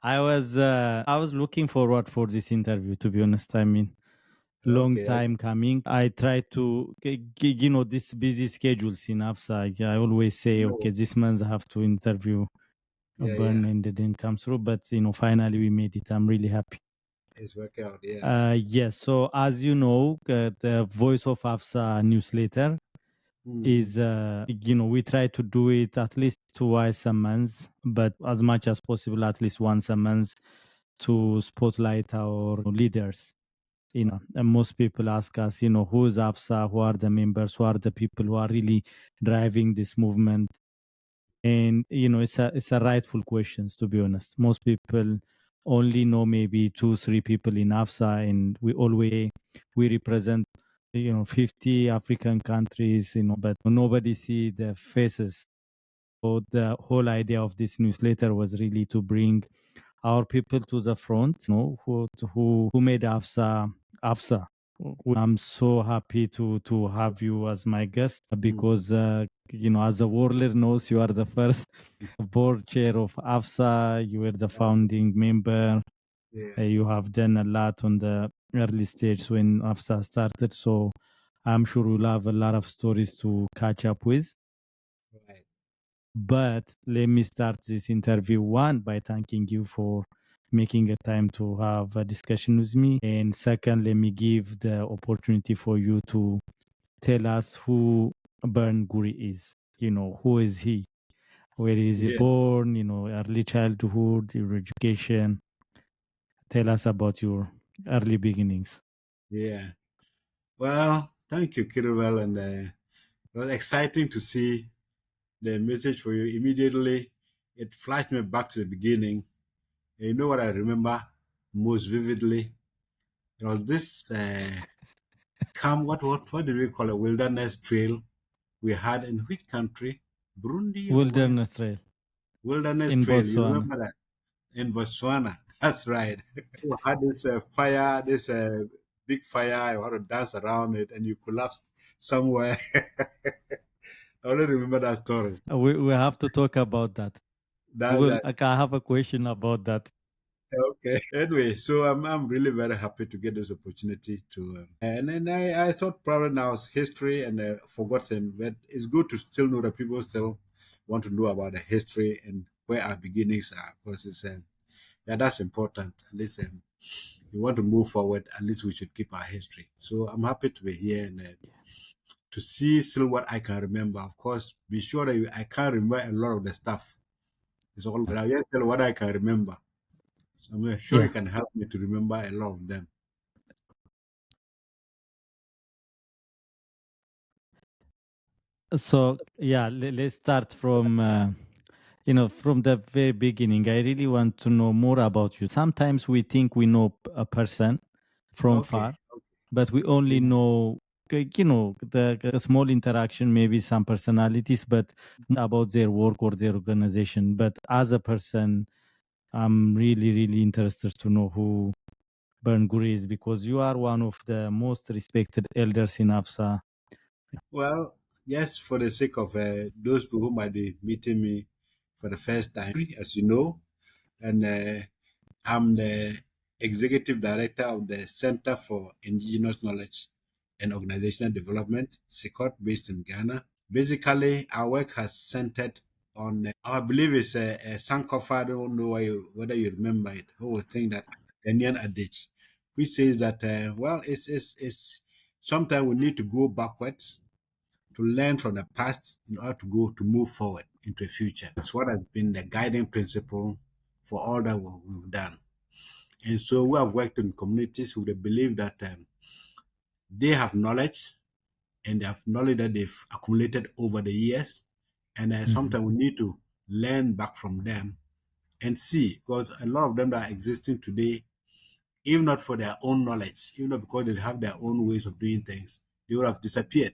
I was looking forward for this interview, to be honest. I mean, long Okay. time coming. I try to, this busy schedules in AFSA. I always say, No. okay, this month I have to interview Yeah, yeah. Burn, and it didn't come through. But finally we made it. I'm really happy. It's working out. Yes. Yes. So as you know, the Voice of AFSA newsletter Mm. is, we try to do it at least twice a month, but as much as possible, at least once a month, to spotlight our leaders. And most people ask us, who is AFSA, who are the members, who are the people who are really driving this movement. And it's a rightful questions, to be honest. Most people only know maybe 2 3 people in AFSA, and we always say we represent 50 African countries, but nobody see the faces. So the whole idea of this newsletter was really to bring our people to the front, who made AFSA. I'm so happy to have you as my guest, Mm. because as the world knows, you are the first board chair of AFSA. You were the founding member. Yeah. You have done a lot on the early stage when AFSA started. So I'm sure we'll have a lot of stories to catch up with. Right. But let me start this interview one by thanking you for making a time to have a discussion with me. And second, let me give the opportunity for you to tell us who Bern Guri is. Who is he? Where is he Yeah. born? Early childhood, your education. Tell us about your early beginnings. Yeah. Well, thank you, Kirwell, and it was exciting to see the message for you immediately. It flashed me back to the beginning. And you know what I remember most vividly? It was this what did we call it? Wilderness trail we had in which country? Burundi or where? Wilderness Trail Wilderness in trail. You Botswana. remember that? In Botswana. That's right. We had this fire, this big fire. You had to dance around it, and you collapsed somewhere. I only remember that story. We have to talk about that. That's that. I have a question about that. Okay. Anyway, so I'm really very happy to get this opportunity to, and then I thought probably now it's history and forgotten, but it's good to still know that people still want to know about the history and where our beginnings are, because it's yeah, that's important. At least we want to move forward. At least we should keep our history. So I'm happy to be here and to see still what I can remember. Of course, be sure that I can't remember a lot of the stuff. It's all, but I'll just tell what I can remember. So I'm sure you Yeah. can help me to remember a lot of them. So yeah, let's start from from the very beginning. I really want to know more about you. Sometimes we think we know a person from Okay. far, but we only Yeah. know the small interaction, maybe some personalities, but not about their work or their organization. But as a person, I'm really really interested to know who Bern Guri is, because you are one of the most respected elders in AFSA. Well, yes, for the sake of those people who might be meeting me for the first time, as you know, and I'm the executive director of the Center for Indigenous Knowledge and Organizational Development, CIKOD, based in Ghana. Basically, our work has centered on, I believe it's a Sankofa, I don't know whether you remember it, who would think that Kenyan adage, which says that, well, it's sometimes we need to go backwards to learn from the past in order to move forward into the future. That's what has been the guiding principle for all that we've done. And so we have worked in communities with the belief that they have knowledge and they have knowledge that they've accumulated over the years. And Mhm. sometimes we need to learn back from them and see, because a lot of them that are existing today, even not for their own knowledge, even not because they have their own ways of doing things, they would have disappeared.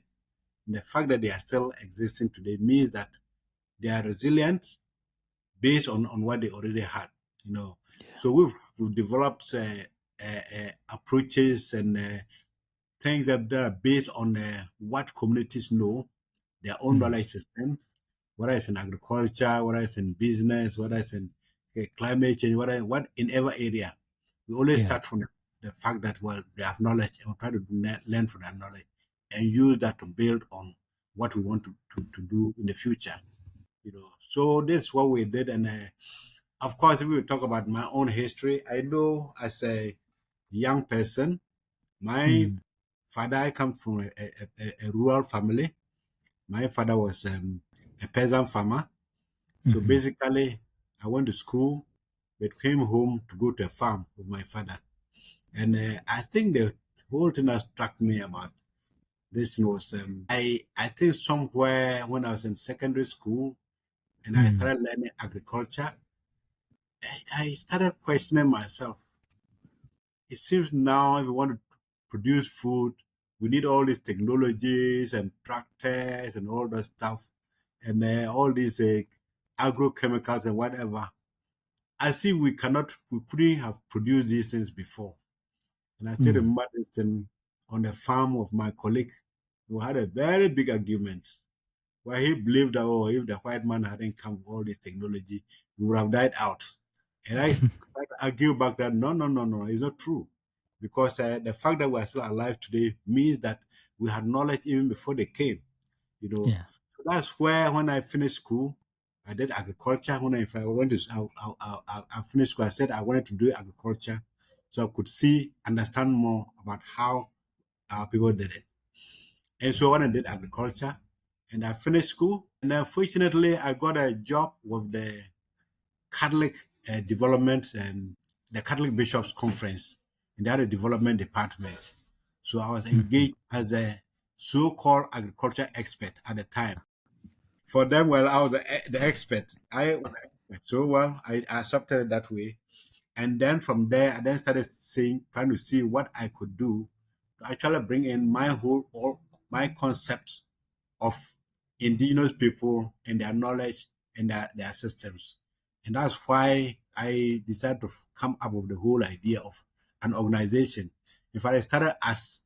And the fact that they are still existing today means that they are resilient based on what they already had, you know. Yeah. So we've developed approaches and things that are based on what communities know, their own Mhm. knowledge systems, whether it's in agriculture, whether it's in business, whether it's in climate change, what in every area, we always Yeah. start from the fact that, well, they have knowledge, and we try to learn from that knowledge and use that to build on what we want to do in the future. So this is what we did. And of course, if we talk about my own history, I know as a young person, my Mm. father, I come from a rural family. My father was a peasant farmer. So Mhm. basically, I went to school, but came home to go to a farm with my father. And I think the whole thing that struck me about this was, I think somewhere when I was in secondary school and I Mm. started learning agriculture, I started questioning myself. It seems now if we want to produce food, we need all these technologies and tractors and all that stuff, and all these agrochemicals and whatever. I see we couldn't have produced these things before. And I still Mm. remember this thing on the farm of my colleague. We had a very big argument where he believed that, oh, if the white man hadn't come with all this technology, we would have died out. And I tried to argue back that no, no, no, no, it's not true. Because the fact that we are still alive today means that we had knowledge even before they came, you know. Yeah. So that's where, when I finished school, I did agriculture. If I went to, I finished school, I said I wanted to do agriculture so I could understand more about how our people did it. And so when I did agriculture and I finished school, and then fortunately I got a job with the Catholic development and the Catholic Bishops Conference in the development department. So I was Mhm. engaged as a so-called agriculture expert at the time. For them, well, I was the expert. So well, I accepted it that way. And then from there, I then started trying to see what I could do to actually bring in all my concept of indigenous people and their knowledge and their systems. And that's why I decided to come up with the whole idea of an organization. In fact, I started as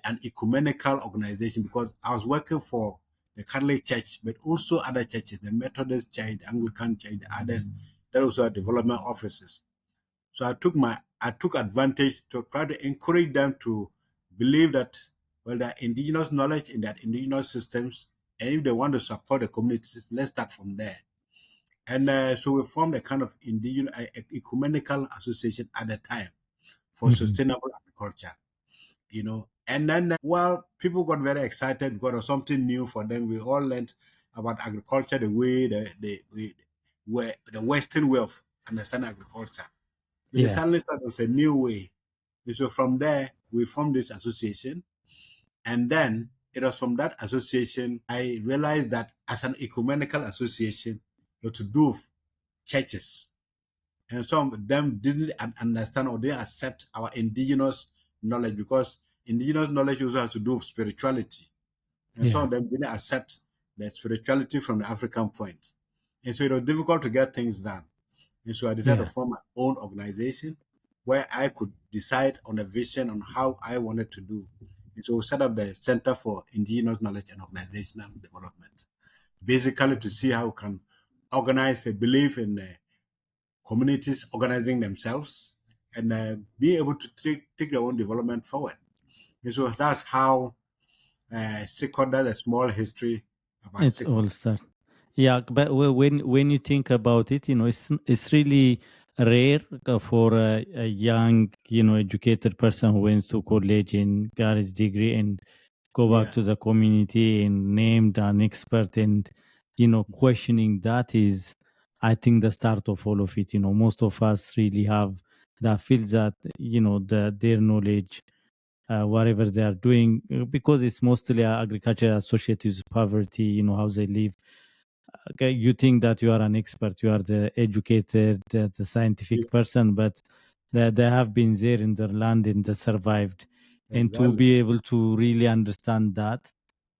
an ecumenical organization because I was working for the Catholic Church, but also other churches, the Methodist Church, the Anglican Church, the others, that also are development offices. So I took advantage to try to encourage them to believe that, well, that indigenous knowledge in that indigenous systems, and if they want to support the communities, let's start from there. And so we formed a kind of indigenous ecumenical association at the time for Mhm. sustainable agriculture. And then, well, people got very excited because of something new for them. We all learned about agriculture the way the Western way of understanding agriculture. But they Yeah. suddenly thought it was a new way. And so from there, we formed this association. And then it was from that association, I realized that as an ecumenical association, to do with churches. And some of them didn't understand or didn't accept our indigenous knowledge because indigenous knowledge also has to do with spirituality. And some Yeah. of them didn't accept the spirituality from the African point. And so it was difficult to get things done. And so I decided to Yeah. form my own organization where I could decide on a vision on how I wanted to do. And so we set up the Center for Indigenous Knowledge and Organizational Development, basically to see how we can organize a belief in communities organizing themselves and be able to take their own development forward. And so that's how CIKOD, that's a small history about It's CIKOD. all start. Yeah, but when you think about it, it's really rare for a young, educated person who went to college and got his degree and go back Yeah, to the community and named an expert and questioning that is, I think, the start of all of it. Most of us really have that feels that their knowledge, whatever they are doing, because it's mostly agriculture associated with poverty, how they live. Okay, you think that you are an expert, you are the educated, the yeah, scientific person, but they have been there in their land and they survived. And to exactly. be able to really understand that,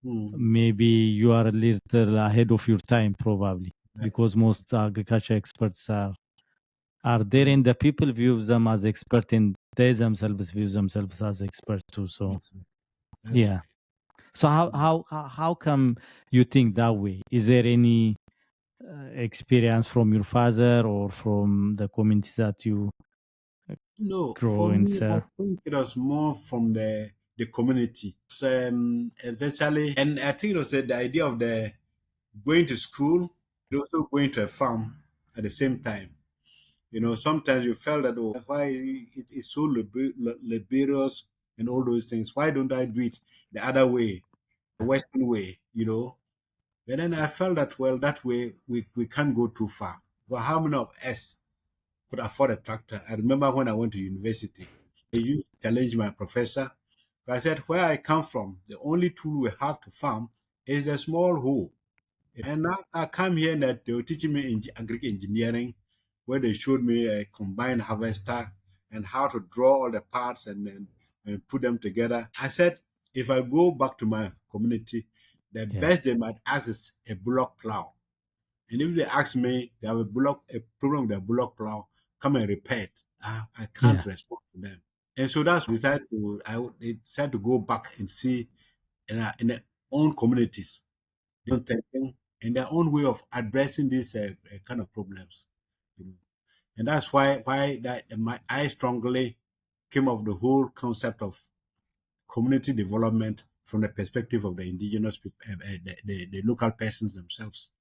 Mm, maybe you are a little ahead of your time, probably, yeah, because most agriculture experts are there, mm, and the people view them as expert, and they themselves view themselves as expert too. So that's right. That's yeah. right. So how come you think that way? Is there any experience from your father or from the communities that you No, grow for and me, I serve? think it was more from the community, especially, and I think it was the idea of the going to school, and also going to a farm at the same time. Sometimes you felt that, oh, why it is so laborious and all those things. Why don't I do it the other way, the Western way? But then I felt that, well, that way we can't go too far. For how many of us could afford a tractor? I remember when I went to university, I used to challenge my professor. I said, where I come from, the only tool we have to farm is a small hoe. And now I come here and that they were teaching me in agri engineering, where they showed me a combined harvester and how to draw all the parts and then and put them together. I said, if I go back to my community, the Yeah, best they might ask is a bullock plow. And if they ask me, they have a problem with a bullock plow, come and repair it. I can't yeah, respond to them. And so that's they decided to go back and see in their own communities, their own thinking, and their own way of addressing these kind of problems. You know, and that's why I strongly came up with the whole concept of community development from the perspective of the indigenous people, the local persons themselves.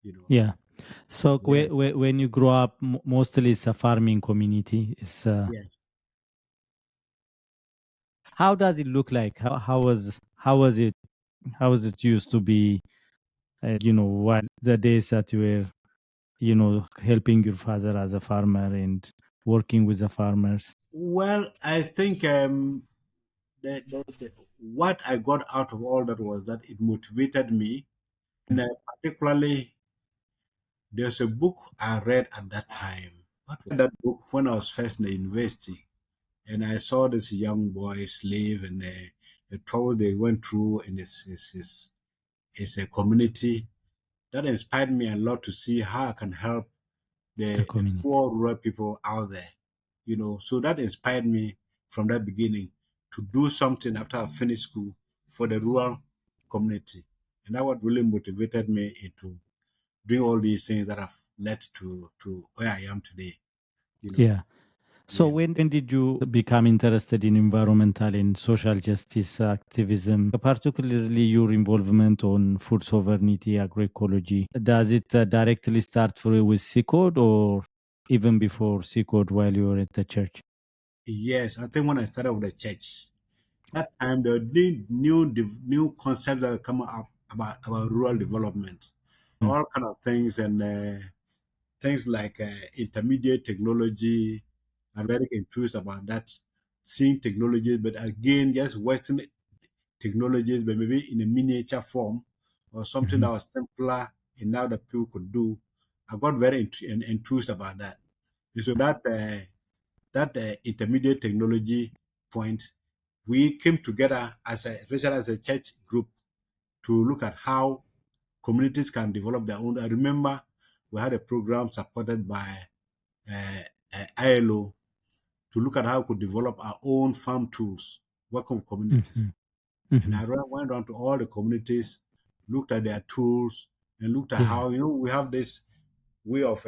You know, yeah. So yeah, when you grow up, mostly it's a farming community. yes. How does it look like? How was it used to be? What the days that you were helping your father as a farmer and working with the farmers. Well, I think what I got out of all that was that it motivated me, and particularly there's a book I read at that time. What was that book when I was first in the university, and I saw this young boy slave and the trouble they went through in his community. That inspired me a lot to see how I can help The the community. poor rural people out there. So that inspired me from that beginning to do something after I finished school for the rural community. And that what really motivated me into doing all these things that have led to where I am today. You know, Yeah. So yeah. when did you become interested in environmental and social justice activism, particularly your involvement on food sovereignty, agroecology? Does it directly start with CIKOD or even before CIKOD while you were at the church? Yes, I think when I started with the church, that time the new concepts that come up about rural development, Mm. all kind of things, and things like intermediate technology. I'm very enthused about that, seeing technologies, but again, just Western technologies, but maybe in a miniature form or something that Mhm. was simpler enough that people could do. I got very enthused about that. And so that intermediate technology point, we came together especially as a church group, to look at how communities can develop their own. I remember we had a program supported by uh, ILO to look at how we could develop our own farm tools, working with communities. Mhm. And I Mhm. went around to all the communities, looked at their tools, and looked at Yeah. how, we have this way of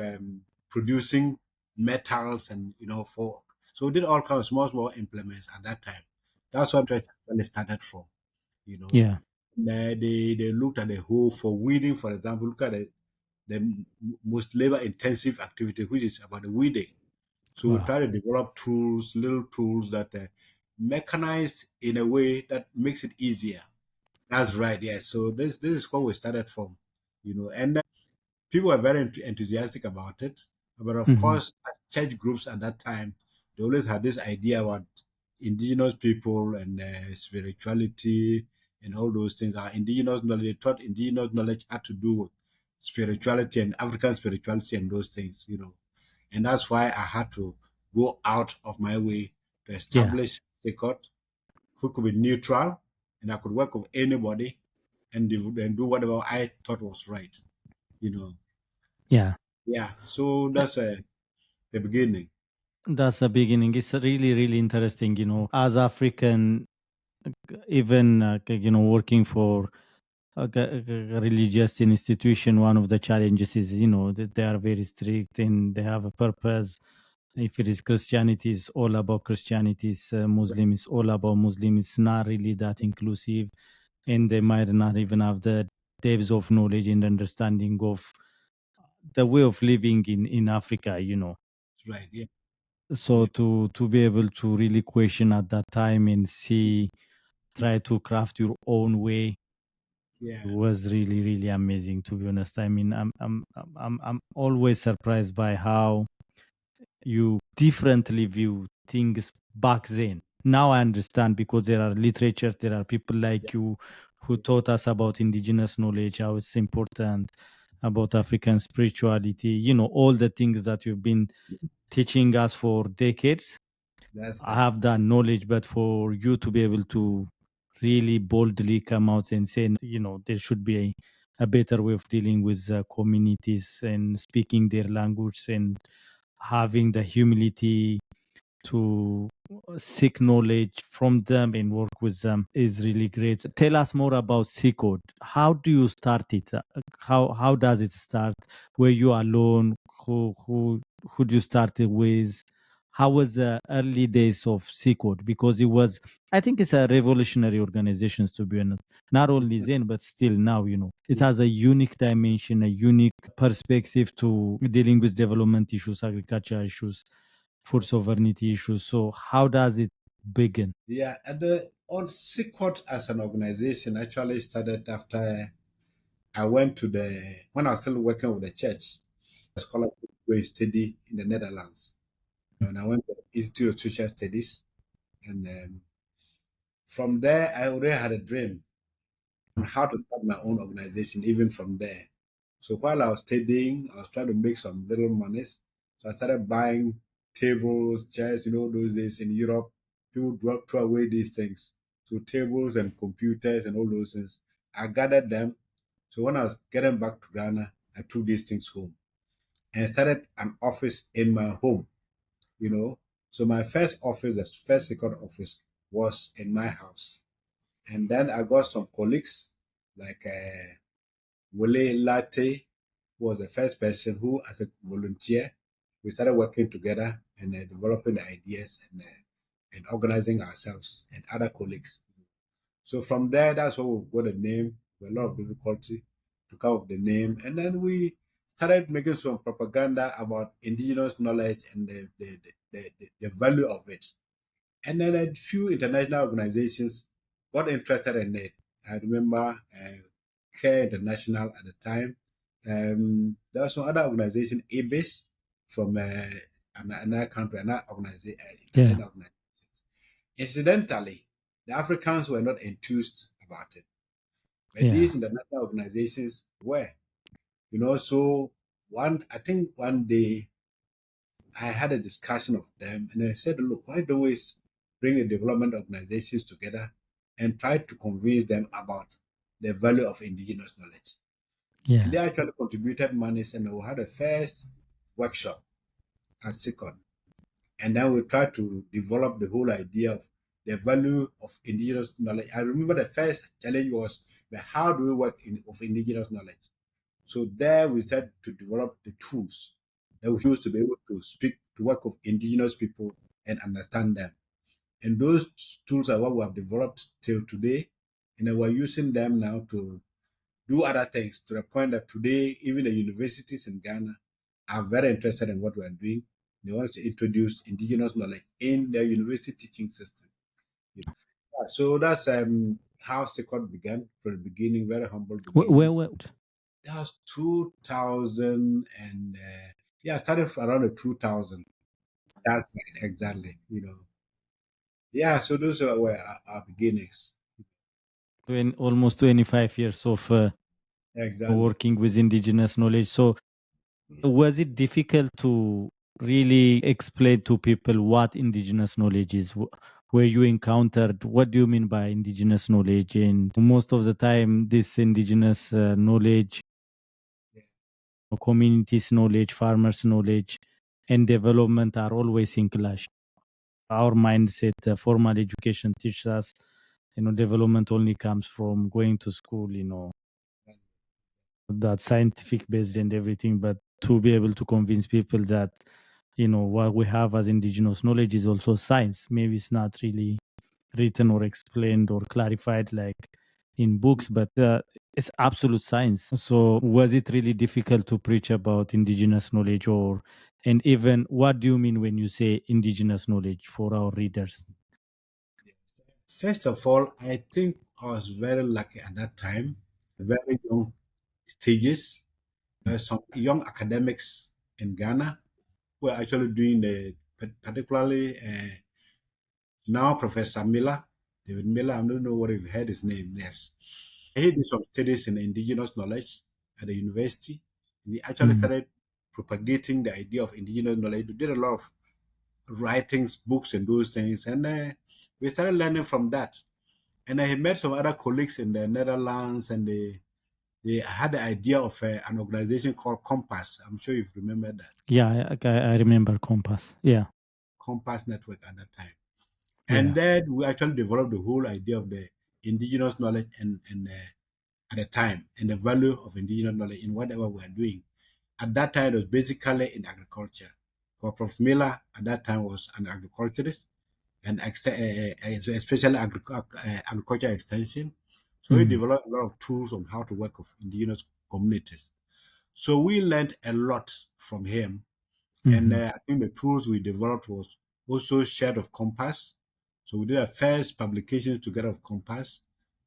producing metals and, for. So we did all kinds of small implements at that time. That's what I really started from, you know. Yeah. They looked at the whole for weeding, for example, look at the most labor intensive activity, which is about the weeding. So we Wow. try to develop tools, little tools that mechanize in a way that makes it easier. That's right. Yes. So this is what we started from, and people were very enthusiastic about it. But of Mhm. course, as church groups at that time, they always had this idea about indigenous people and spirituality and all those things. Our indigenous knowledge, they thought indigenous knowledge had to do with spirituality and African spirituality and those things, And that's why I had to go out of my way to Yeah. establish CIKOD, who could be neutral, and I could work with anybody and do whatever I thought was right, you know. Yeah. Yeah, so that's the beginning. That's the beginning. It's really, really interesting, as African, even, working for religious institution, one of the challenges is, that they are very strict and they have a purpose. If it is Christianity, it's all about Christianity. It's, Muslim is all about Muslim. It's not really that inclusive, and they might not even have the depths of knowledge and understanding of the way of living in Africa. That's right. Yeah. So Yeah. to be able to really question at that time and see, try to craft your own way, Yeah. was really really amazing, to be honest. I mean, I'm always surprised by how you differently view things back then. Now I understand, because there are literatures, there are people Yeah. like you who taught us about indigenous knowledge, how it's important, about African spirituality, all the things that you've been teaching us for decades. That's I right. have that knowledge, but for you to be able to really boldly come out and say, there should be a better way of dealing with communities and speaking their language and having the humility to seek knowledge from them and work with them, is really great. Tell us more about CIKOD. How do you start it? How does it start? Were you alone? Who do you start it with? How was the early days of CIKOD? Because it was, I think it's a revolutionary organization, to be honest. Not only then, but still now, it has a unique dimension, a unique perspective to dealing with development issues, agriculture issues, food sovereignty issues. So how does it begin? Yeah. And the on CIKOD as an organization actually started after I went to when I was still working with the church, a scholarship to go and study in the Netherlands. And I went to the Institute of Social Studies. And from there, I already had a dream on how to start my own organization, even from there. So while I was studying, I was trying to make some little monies. So I started buying tables, chairs. Those days in Europe, people throw away these things. So tables and computers and all those things. I gathered them. So when I was getting back to Ghana, I took these things home and started an office in my home. you know. So my first office, the first second office, was in my house. And then I got some colleagues, like Wole Latte, who was the first person who, as a volunteer, we started working together and developing the ideas and organizing ourselves and other colleagues. So from there, that's where we got a name. With a lot of difficulty to come up with the name, and then we started making some propaganda about indigenous knowledge and the value of it. And then a few international organizations got interested in it. I remember Care International at the time. There was some other organization, ABIS, from another country, another organization, Yeah, international organization. Incidentally, the Africans were not enthused about it, but yeah, these international organizations were. So I think one day I had a discussion of them, and I said, "Look, why don't we bring the development organizations together and try to convince them about the value of indigenous knowledge?" And yeah, they actually contributed money, and we had a first workshop at CIKOD. And then we try to develop the whole idea of the value of indigenous knowledge. I remember the first challenge was, but how do we work of indigenous knowledge? So there we started to develop the tools that we use to be able to speak to work with indigenous people and understand them. And those tools are what we have developed till today. And then we're using them now to do other things, to the point that today, even the universities in Ghana are very interested in what we are doing. They want to introduce indigenous knowledge in their university teaching system. So that's how SECOD began from the beginning, very humble beginnings. where That was 2000, and yeah, I started around the 2000. That's right, exactly. Yeah, so those were our beginnings. when almost 25 years of Exactly. working with indigenous knowledge. So was it difficult to really explain to people what indigenous knowledge is? Where you encountered, what do you mean by indigenous knowledge? And most of the time, this indigenous knowledge, Yeah. communities knowledge, farmers knowledge, and development are always in clash. Our mindset, formal education teaches us, development only comes from going to school. that's scientific based and everything, but to be able to convince people that, what we have as indigenous knowledge is also science. Maybe it's not really written or explained or clarified like in books, but it's absolute science. So was it really difficult to preach about indigenous knowledge, and even what do you mean when you say indigenous knowledge for our readers? First of all, I think I was very lucky at that time, very young stages. There's some young academics in Ghana who are actually doing particularly now Professor Miller, David Miller. I don't know what you've heard his name. Yes, he did some studies in indigenous knowledge at the university, and he actually Mm. started propagating the idea of indigenous knowledge. He did a lot of writings, books, and those things, and we started learning from that. And he met some other colleagues in the Netherlands, and they had the idea of an organization called Compass. I'm sure you've remembered that Yeah, I remember Compass. Yeah, Compass Network at that time. And yeah. then we actually developed the whole idea of the indigenous knowledge and at the time and the value of indigenous knowledge in whatever we are doing. At that time, it was basically in agriculture. For Prof. Miller, at that time was an agriculturist and especially agriculture extension. So he Mm. developed a lot of tools on how to work with indigenous communities. So we learned a lot from him. And Mhm. I think the tools we developed was also shared of Compass. So we did a first publication together of Compass.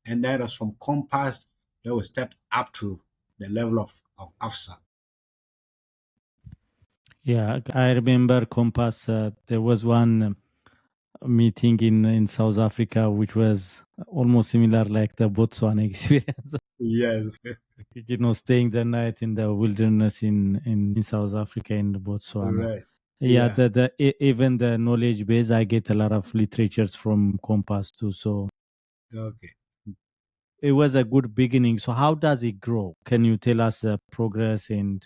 And that was from Compass that we stepped up to the level of AFSA. Yeah, I remember Compass. There was one meeting in South Africa, which was almost similar like the Botswana experience. Yes, Staying the night in the wilderness in South Africa in Botswana. right. Yeah, Yeah. even the knowledge base, I get a lot of literatures from Compass too. So Okay. it was a good beginning. So how does it grow? Can you tell us the progress and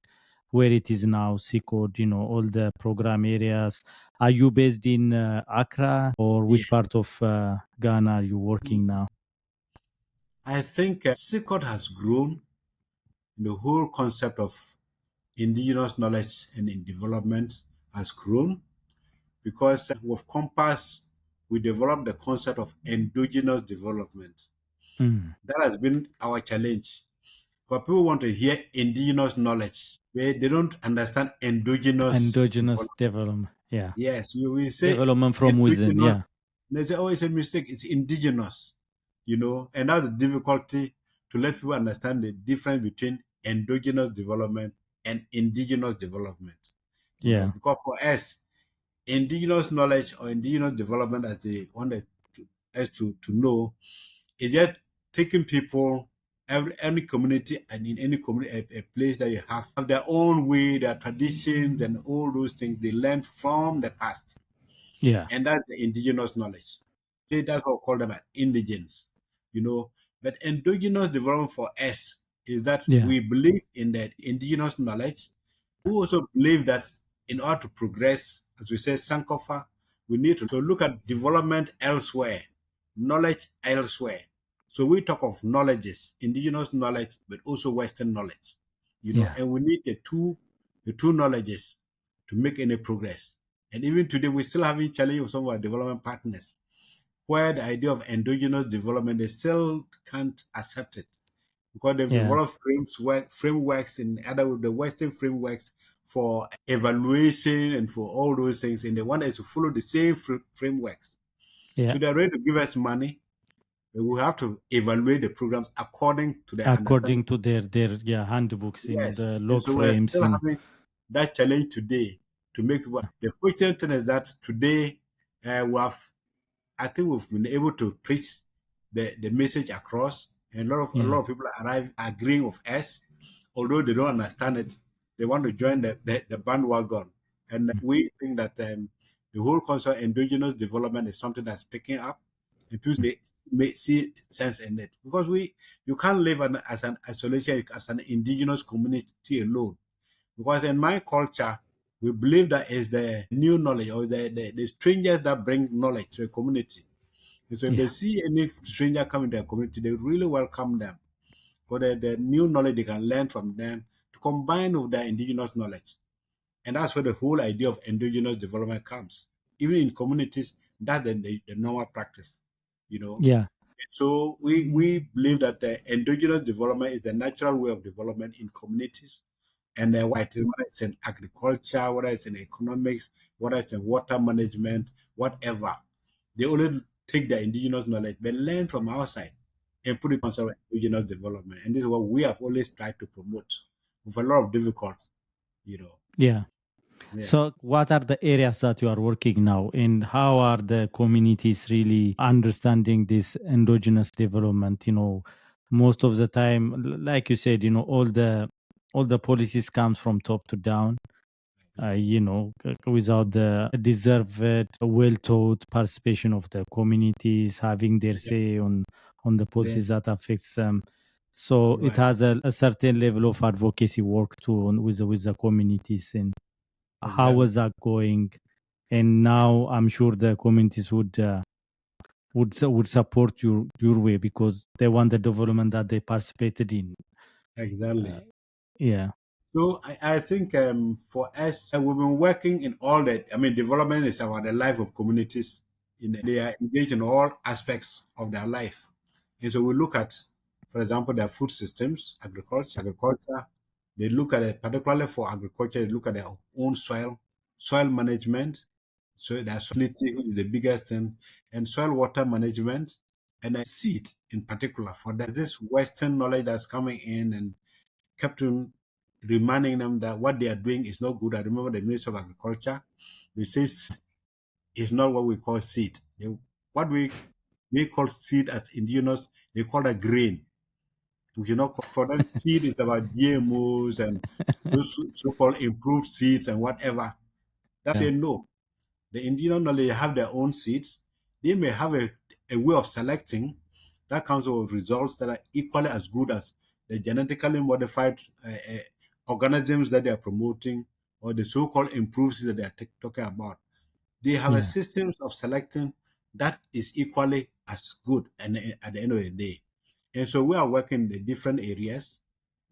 where it is now, CIKOD, all the program areas? Are you based in Accra, or Yeah. which part of Ghana are you working now? I think CIKOD has grown in the whole concept of indigenous knowledge and in development has grown because with Compass, we developed the concept of endogenous development. Mm. That has been our challenge. Because people want to hear indigenous knowledge, where they don't understand endogenous Endogenous development. development. Yeah. Yes, we say Development from within. endogenous. Yeah. They say, oh, it's a mistake. It's indigenous, and that's the difficulty to let people understand the difference between endogenous development and indigenous development. Yeah. Because for us, indigenous knowledge or indigenous development, as they wanted us to know, is just taking people, any community, and in any community, a place that you have their own way, their traditions, and all those things they learn from the past. Yeah. And that's the indigenous knowledge. See, that's how we call them indigents, you know. But endogenous development for us is that Yeah. we believe in that indigenous knowledge. We also believe that in order to progress, as we say, Sankofa, we need to look at development elsewhere, knowledge elsewhere. So we talk of knowledges, indigenous knowledge, but also Western knowledge, Yeah. and we need the two knowledges to make any progress. And even today, we're still having challenge with some of our development partners, where the idea of endogenous development, they still can't accept it because they've Yeah. developed frameworks in other the Western frameworks for evaluation and for all those things, and they want us to follow the same frameworks. Yeah. So they're ready to give us money, but we have to evaluate the programs according to their understanding. According to their yeah handbooks, Yes, the and log so we're frames still in. having that challenge today to make people. The fortunate thing is that today we have I think we've been able to preach the message across, and a lot Yeah. of people arrive agreeing with us, although they don't understand it. They want to join the bandwagon, and we think that the whole concept of endogenous development is something that's picking up, and people may see sense in it because you can't live as an isolation as an indigenous community alone. Because in my culture, we believe that is the new knowledge or the strangers that bring knowledge to a community. And so if they Yeah. see any stranger coming to their community, they really welcome them. for the new knowledge they can learn from them to combine with their indigenous knowledge. And that's where the whole idea of indigenous development comes. Even in communities, that's the normal practice, you know. Yeah. So we believe that the indigenous development is the natural way of development in communities. And whether it's in agriculture, whether it's in economics, whether it's in water management, whatever, they only take the indigenous knowledge, but learn from outside and put it on some indigenous development. And this is what we have always tried to promote with a lot of difficulty, you know. Yeah. Yeah. So, what are the areas that you are working now, and how are the communities really understanding this endogenous development? Most of the time, like you said, all the policies comes from top to down. Yes. Without the deserved, well-taught participation of the communities having their Yeah. say on the Yeah. policies that affects them. So it Right. has a certain level of advocacy work too with the communities. And how Exactly. was that going? And now I'm sure the communities would support your way because they want the development that they participated in. Uh, Exactly. yeah, So I think for us, we've been working in all that. I mean, development is about the life of communities. They are engaged in all aspects of their life. And so we look at, for example, their food systems, agriculture. They look at it, particularly for agriculture, they look at their own soil management. So their fertility, which is the biggest thing, and soil water management, and seed in particular. For that, this Western knowledge that's coming in and kept on reminding them that what they are doing is not good. I remember the Minister of Agriculture, they say it's not what we call seed. What we call seed as indigenous, they call that grain. For them, seed is about GMOs and those so-called improved seeds and whatever. That's yeah, a no. The indigenous knowledge have their own seeds. They may have a way of selecting that comes with results that are equally as good as the genetically modified organisms that they are promoting or the so-called improved seeds that they are talking about. They have a yeah, system of selecting that is equally as good and at the end of the day. And so we are working in the different areas,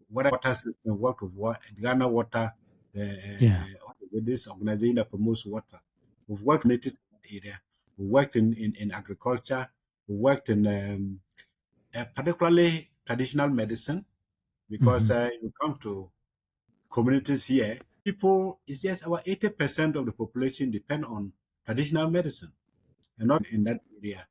water system, work with Ghana Water, yeah. this organization that promotes water. We've worked in this area. We worked in agriculture. We worked in particularly traditional medicine because Hmm. you come to communities here, people, it's just about 80% of the population depend on traditional medicine and not in that area.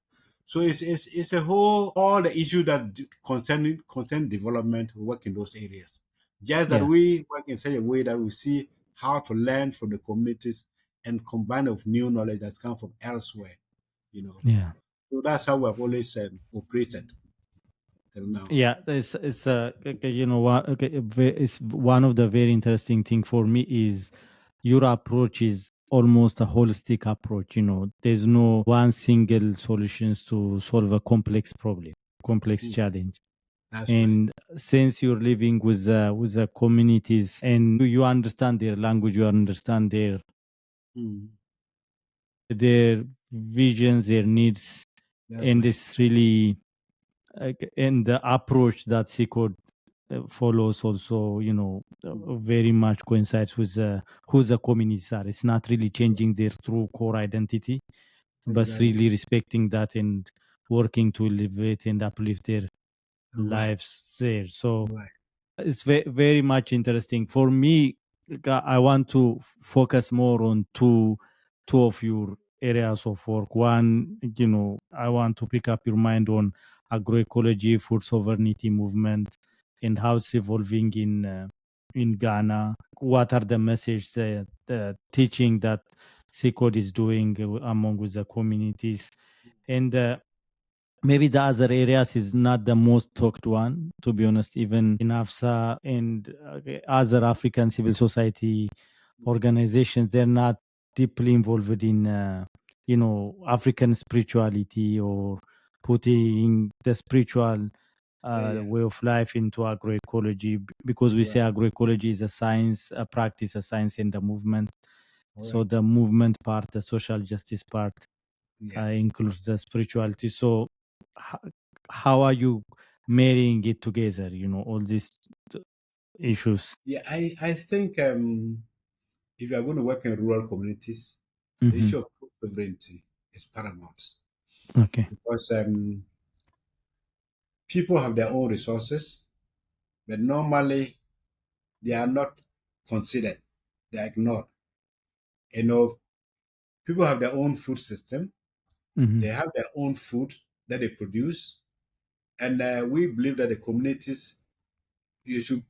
So it's a whole, all the issues that concern development, we work in those areas. Just that Yeah, we work in such a way that we see how to learn from the communities and combine with new knowledge that's come from elsewhere, you know. yeah. So that's how we have always operated till now. Yeah, it's okay, you know what? Okay, it's one of the very interesting thing for me is your approach is almost a holistic approach. There's no one single solutions to solve a complex problem, complex Mm, challenge. that's right. And since you're living with the communities and you understand their language, you understand Mm, their visions, their needs, that's and right. it's really and the approach that CIKOD follows also, very much coincides with who the communities are. It's not really changing their true core identity, but Exactly. really respecting that and working to elevate and uplift their Right. lives there. So Right. it's very much interesting for me. I want to focus more on two of your areas of work. One, I want to pick up your mind on agroecology, food sovereignty movement, and how it's evolving in Ghana. What are the messages, the teaching that CIKOD is doing among with the communities, and maybe the other areas is not the most talked one, to be honest, even in AFSA and other African civil society organizations, they're not deeply involved in, African spirituality or putting the spiritual Yeah, yeah. way of life into agroecology because we say Right. agroecology is a science, a practice, a science and a movement. So Right. the movement part, the social justice part, Yeah. includes the spirituality. So, h- how are you marrying it together, all these issues. Yeah, I think if you are going to work in rural communities, the Hmm. issue of food sovereignty is paramount Okay. because people have their own resources, but normally they are not considered. They are ignored. You know, people have their own food system. Hmm. They have their own food that they produce, and we believe that the communities you should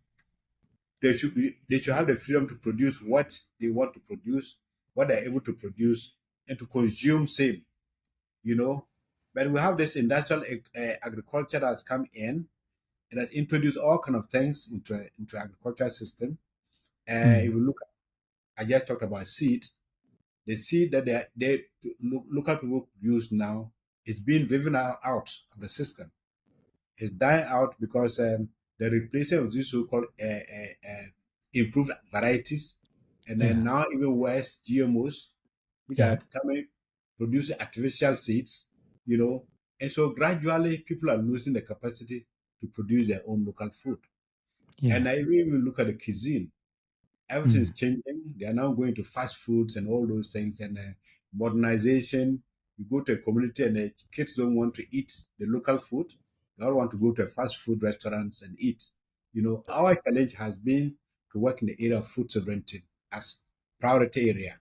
they should have the freedom to produce what they want to produce, what they're able to produce, and to consume same. You know, but we have this industrial agriculture that's come in. It has introduced all kind of things into agricultural system. If Hmm. you look, I just talked about seed. The seed that local people use now is being driven out of the system. It's dying out because the replacement of these so-called improved varieties, and then Yeah. now even worse GMOs, which Yeah. are coming producing artificial seeds, and so gradually people are losing the capacity to produce their own local food. Yeah. And I even look at the cuisine. Everything is Mm. changing. They are now going to fast foods and all those things, and modernization. You go to a community and the kids don't want to eat the local food. They all want to go to a fast food restaurants and eat. Our challenge has been to work in the area of food sovereignty as priority area,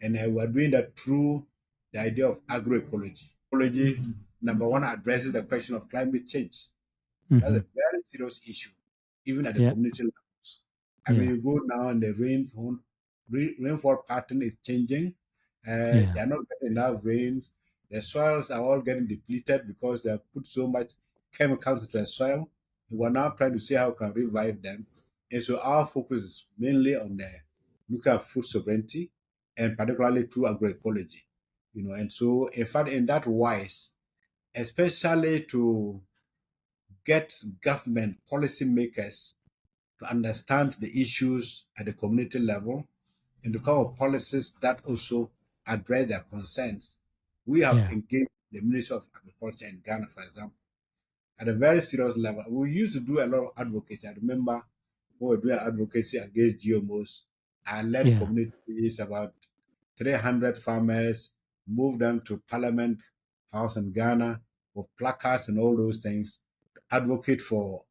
and we're doing that through the idea of agroecology. Ecology, number one, addresses the question of climate change. That's Hmm. a very serious issue, even at the Yeah. community levels. I mean, Yeah. you go now and the rainfall pattern is changing. They Yeah. are not getting enough rains. The soils are all getting depleted because they have put so much chemicals into the soil. And we're now trying to see how we can revive them. And so our focus is mainly on the look at food sovereignty and particularly through agroecology. And so in fact in that wise, especially to get government policymakers to understand the issues at the community level and to come up with policies that also address their concerns. We have Yeah. engaged the Ministry of Agriculture in Ghana, for example, at a very serious level. We used to do a lot of advocacy. I remember when we were doing advocacy against GMOs. I led Yeah. communities, about 300 farmers, moved them to Parliament House in Ghana with placards and all those things, to advocate for,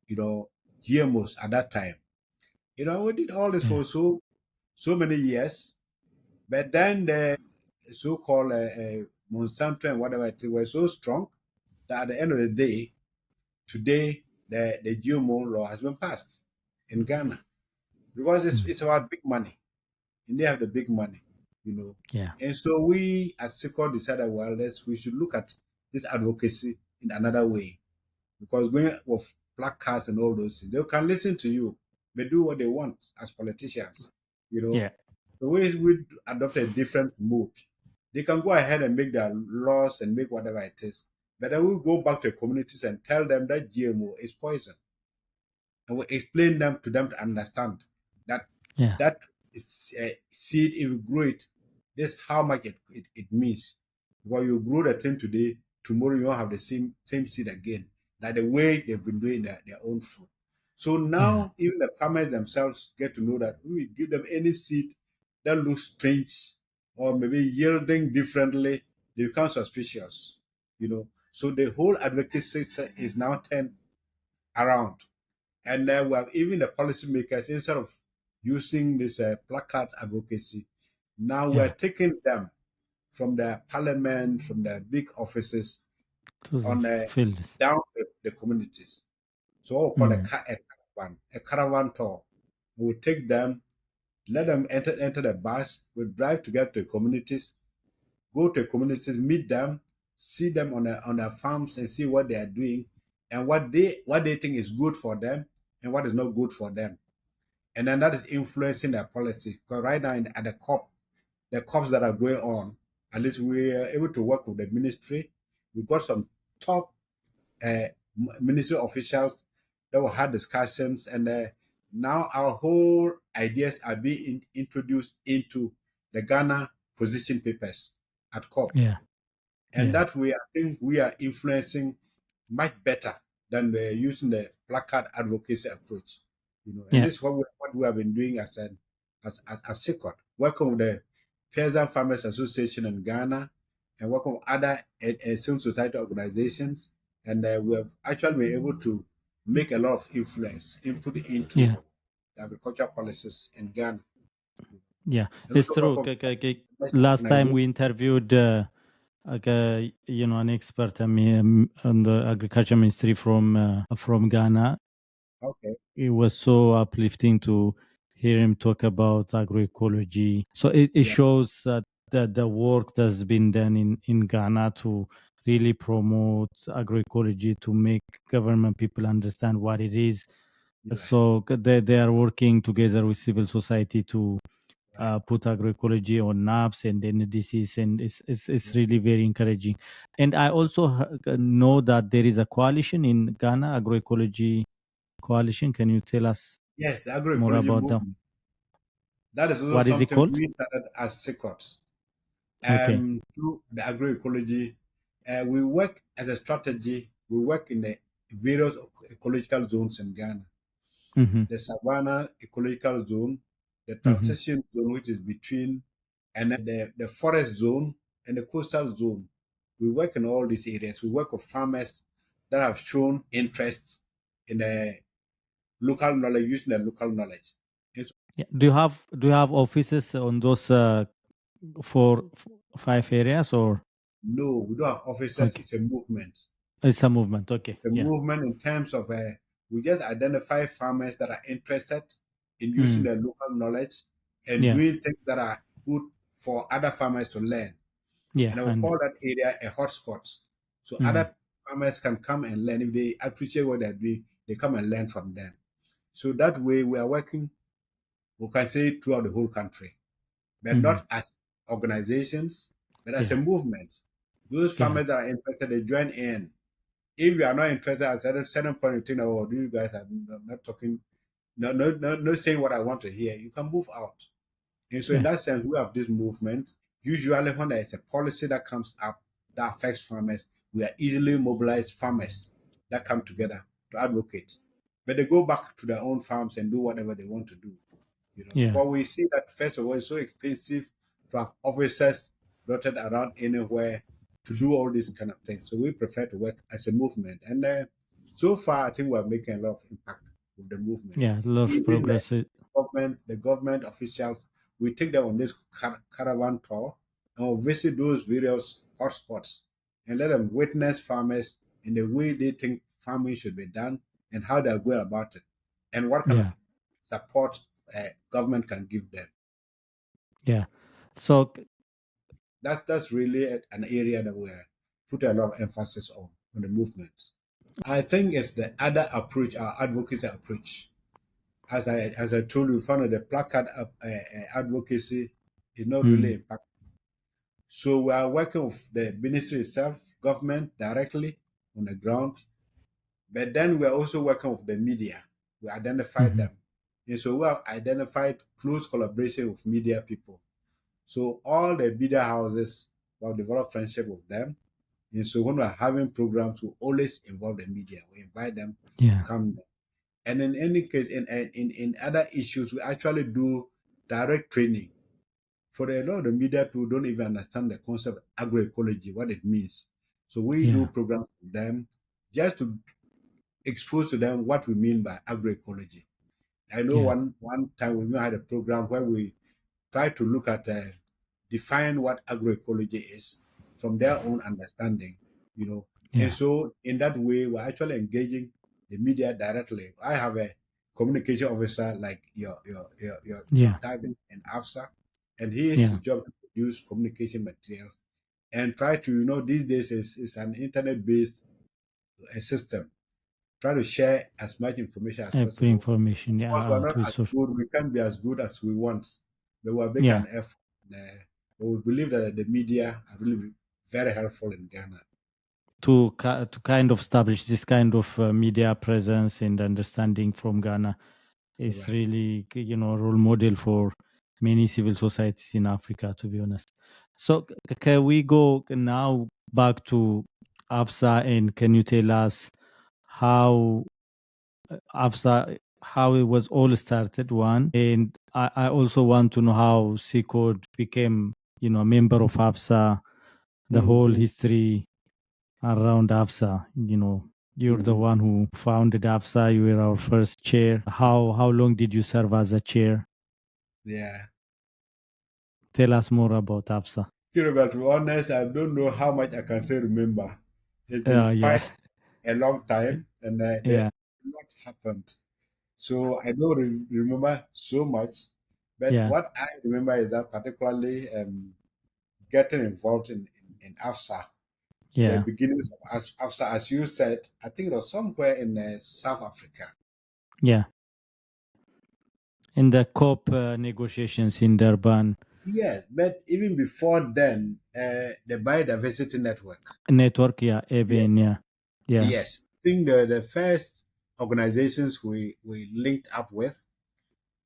GMOs at that time. We did all this for Yeah. so many years, but then the so-called Monsanto and whatever it were so strong that at the end of the day, today the GMO law has been passed in Ghana because it's, Mm. it's about big money and they have the big money, you know. Yeah. And so we as CIKOD decided, well, we should look at this advocacy in another way because going with placards and all those things, they can listen to you, but do what they want as politicians, you know. Yeah. The way we adopt a different mood, they can go ahead and make their laws and make whatever it is, but then we'll go back to the communities and tell them that GMO is poison and we explain them to them to understand that Yeah. that is seed. If you grow it, this how much it means. Because you grow the thing today, tomorrow you don't have the same seed again. Like the way they've been doing their own food. So Yeah. now even the farmers themselves get to know that we give them any seed that looks strange or maybe yielding differently, they become suspicious. So the whole advocacy is now turned around, and then we have even the policymakers, instead of using this placard advocacy, now we're Yeah. taking them from the parliament, from the big offices, To the on fields. down to the communities. So what we call Mm. a caravan tour. We take them, let them enter the bus, we drive together to the communities, go to the communities, meet them, see them on their farms and see what they are doing and what they think is good for them and what is not good for them, and then that is influencing their policy. Because right now at the COPs that are going on, at least we are able to work with the ministry. We got some top uh, ministry officials that will have discussions, and now our whole ideas are being introduced into the Ghana position papers at COP, Yeah. and Yeah. that way I think we are influencing much better than using the placard advocacy approach. And Yeah. this is what we have been doing as CIKOD, working with the Peasant Farmers Association in Ghana and working with other civil society organizations. And we have actually been able to make a lot of influence, input into Yeah. the agricultural policies in Ghana. Yeah. And It's also true. work with Last time organizations. we interviewed an expert, on the agriculture ministry from Ghana. Okay. It was so uplifting to hear him talk about agroecology. So it Yeah. shows that the work that's been done in Ghana to really promote agroecology, to make government people understand what it is. Yeah. So they are working together with civil society to Right. put agroecology on maps and then disease, and it's Yeah. really very encouraging. And I also know that there is a coalition in Ghana, agroecology coalition. Can you tell us Yes, the more agroecology about them? movement. That is also What is it something called? we started as CIKOD. Okay. Through the agroecology, we work as a strategy. We work in the various ecological zones in Ghana: Mm-hmm. the Savannah ecological zone, the Mm-hmm. transition zone, which is between, and then the forest zone and the coastal zone. We work in all these areas. We work with farmers that have shown interest in the local knowledge, using the local knowledge. And so, Yeah. Do you have offices on those 5 areas, or no, we don't have officers. okay? It's a movement. It's a movement. Okay. The Yeah. movement in terms of we just identify farmers that are interested in using Mm. their local knowledge and Yeah. doing things that are good for other farmers to learn. Yeah. And I will And call that area a hotspot. So mm. other farmers can come and learn. If they appreciate what they're doing, they come and learn from them. So that way we are working, we can say, throughout the whole country, but Mm. not as organizations, but as a Yeah. movement. Those Yeah. farmers that are interested, they join in. If you are not interested at a certain point, you think, oh, you guys are not talking, no saying what I want to hear, you can move out. And so, in Yeah. that sense, we have this movement. Usually, when there is a policy that comes up that affects farmers, we are easily mobilized farmers that come together to advocate. But they go back to their own farms and do whatever they want to do, Yeah. because we see that, first of all, it's so expensive to have officers dotted around anywhere to do all these kind of things. So we prefer to work as a movement. And so far, I think we're making a lot of impact with the movement. Yeah. A lot of Even progress. the government officials, we take them on this caravan tour and we'll visit those various hotspots and let them witness farmers in the way they think farming should be done and how they're going about it and what kind Yeah. of support government can give them. Yeah. So That's really an area that we're put a lot of emphasis on the movement. I think it's the other approach, our advocacy approach. As I told you, found that the placard advocacy is not really mm. impactful. So we are working with the ministry itself, government directly on the ground, but then we are also working with the media. We identified Mm-hmm. them. And so we have identified close collaboration with media people. So all the media houses, we have developed friendship with them. And so when we're having programs, we always involve the media. We invite them to Yeah. come there. And in any case, in other issues, we actually do direct training. For a lot of the media, people don't even understand the concept of agroecology, what it means. So we do Yeah. programs with them just to expose to them what we mean by agroecology. I know Yeah. one time we even had a program where we try to look at define what agroecology is from their own understanding. And Yeah. so in that way, we're actually engaging the media directly. I have a communication officer like your Yeah. type in AFSA, and his Yeah. job to produce communication materials and try to, these days is an internet-based system. Try to share as much information as Every possible. information. Of course, Yeah. we're Out not with as social. good. We can't be as good as we want, but we're making Yeah. an effort. But we believe that the media are really very helpful in Ghana. To kind of establish this kind of media presence and understanding from Ghana is Right. really, role model for many civil societies in Africa, to be honest. So can we go now back to AFSA, and can you tell us how AFSA, how it was all started, one. And I also want to know how CIKOD became, a member of AFSA, the whole Mm-hmm. history around AFSA. You're the Mm-hmm. one who founded AFSA. You were our first chair. How long did you serve as a chair? Yeah. Tell us more about AFSA. But to be honest, I don't know how much I can say remember. It's been Yeah, quite a long time, and there yeah, a lot happened. So I don't remember so much. But yeah, what I remember is that particularly getting involved in AFSA, the yeah, beginnings of AFSA, as you said, I think it was somewhere in South Africa. yeah. In the COP negotiations in Durban Yes, but even before then, the biodiversity network. network, yeah, Yes, even, yeah, yeah, yes. I think the first organizations we linked up with,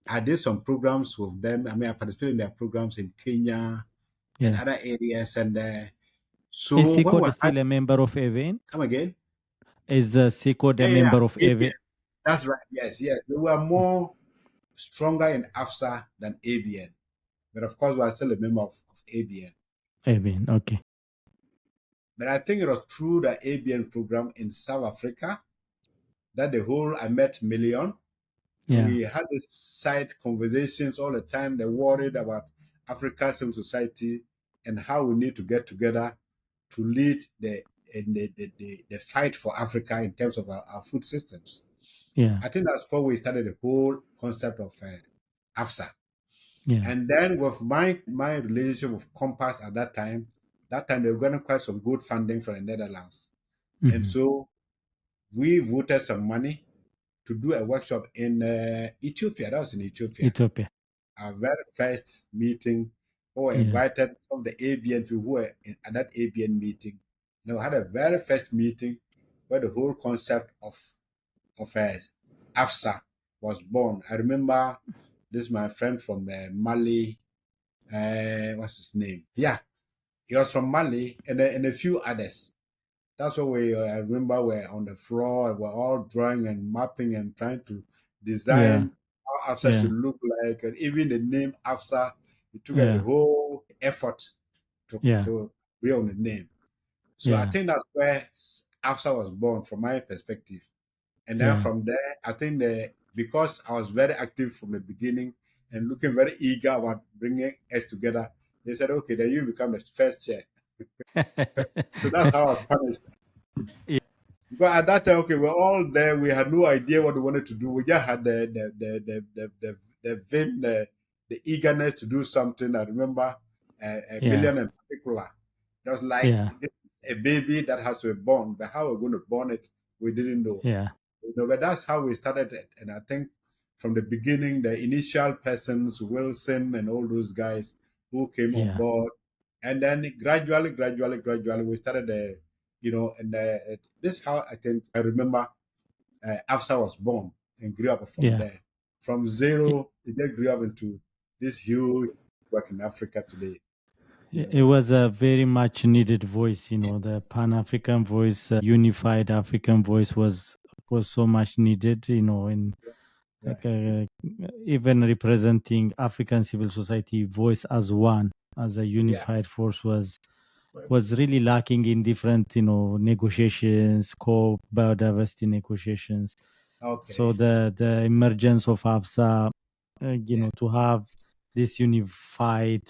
I did some programs with them. I mean, I participated in their programs in Kenya and yeah. other areas. And Is so when we CIKOD had still a member of EVN? come again, Is CIKOD a yeah, yeah, member of yeah, EVN? that's right. Yes, yes, we were more stronger in AFSA than ABN, but of course, we are still a member of ABN. EVN, okay. But I think it was through the ABN program in South Africa that the whole I met Million. And Yeah, we had this side conversations all the time. They're worried about African civil society and how we need to get together to lead the fight for Africa in terms of our food systems. yeah, I think that's where we started the whole concept of AFSA. yeah. And then with my relationship with Compass at that time they were getting quite some good funding from the Netherlands. And Hmm. so we voted some money to do a workshop in Ethiopia. That was in Ethiopia. Ethiopia. Our very first meeting, we Yeah, invited some of the ABN people who were at that ABN meeting. We had a very first meeting where the whole concept of AFSA was born. I remember this my friend from Mali. What's his name? Yeah, he was from Mali, and a few others. That's what I remember we're on the floor, we're all drawing and mapping and trying to yeah, design how AFSA yeah, should look like. And even the name AFSA, it took us a yeah, whole effort yeah, to agree on the name. So I yeah, think that's where AFSA was born from my perspective. And then yeah. from there, I think because I was very active from the beginning and looking very eager about bringing us together, they said, okay, then you become the first chair. So that's how I was punished. Yeah, Because at that time, okay, we're all there. We had no idea what we wanted to do. We just had the vim, the eagerness to do something. I remember a yeah, million in particular. It was like yeah, this is a baby that has to be born, but how we're going to born it, we didn't know. yeah, But that's how we started it. And I think from the beginning, the initial persons, Wilson and all those guys who came on yeah, board, and then gradually, we started and this is how I think I remember AFSA was born and grew up from yeah. there. From zero, it just grew up into this huge work in Africa today. You It know, was a very much needed voice, the Pan African voice, unified African voice was so much needed, and right? like, even representing African civil society voice as one, as a Yeah. unified force Well, was really lacking in different, negotiations, biodiversity negotiations. So okay. the emergence of AFSA, Yeah. to have this unified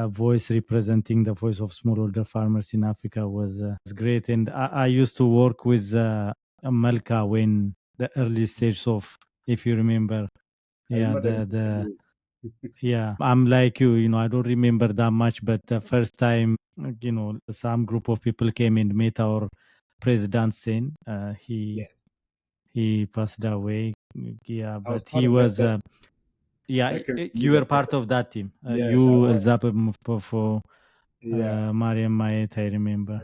voice representing the voice of smallholder farmers in Africa was great. And I used to work with Malka when the early stage of, if you remember, I yeah, remember the the days. yeah, I'm like you, I don't remember that much, but the first time, some group of people came and met our president Sen. Yes. He passed away. Yeah, I was but part he of that was, person. yeah, I came to meet you the were part person. of that team. Yes, I You, was. Elzapeh Mufpofo, Yeah. Mariam Mayet, I remember,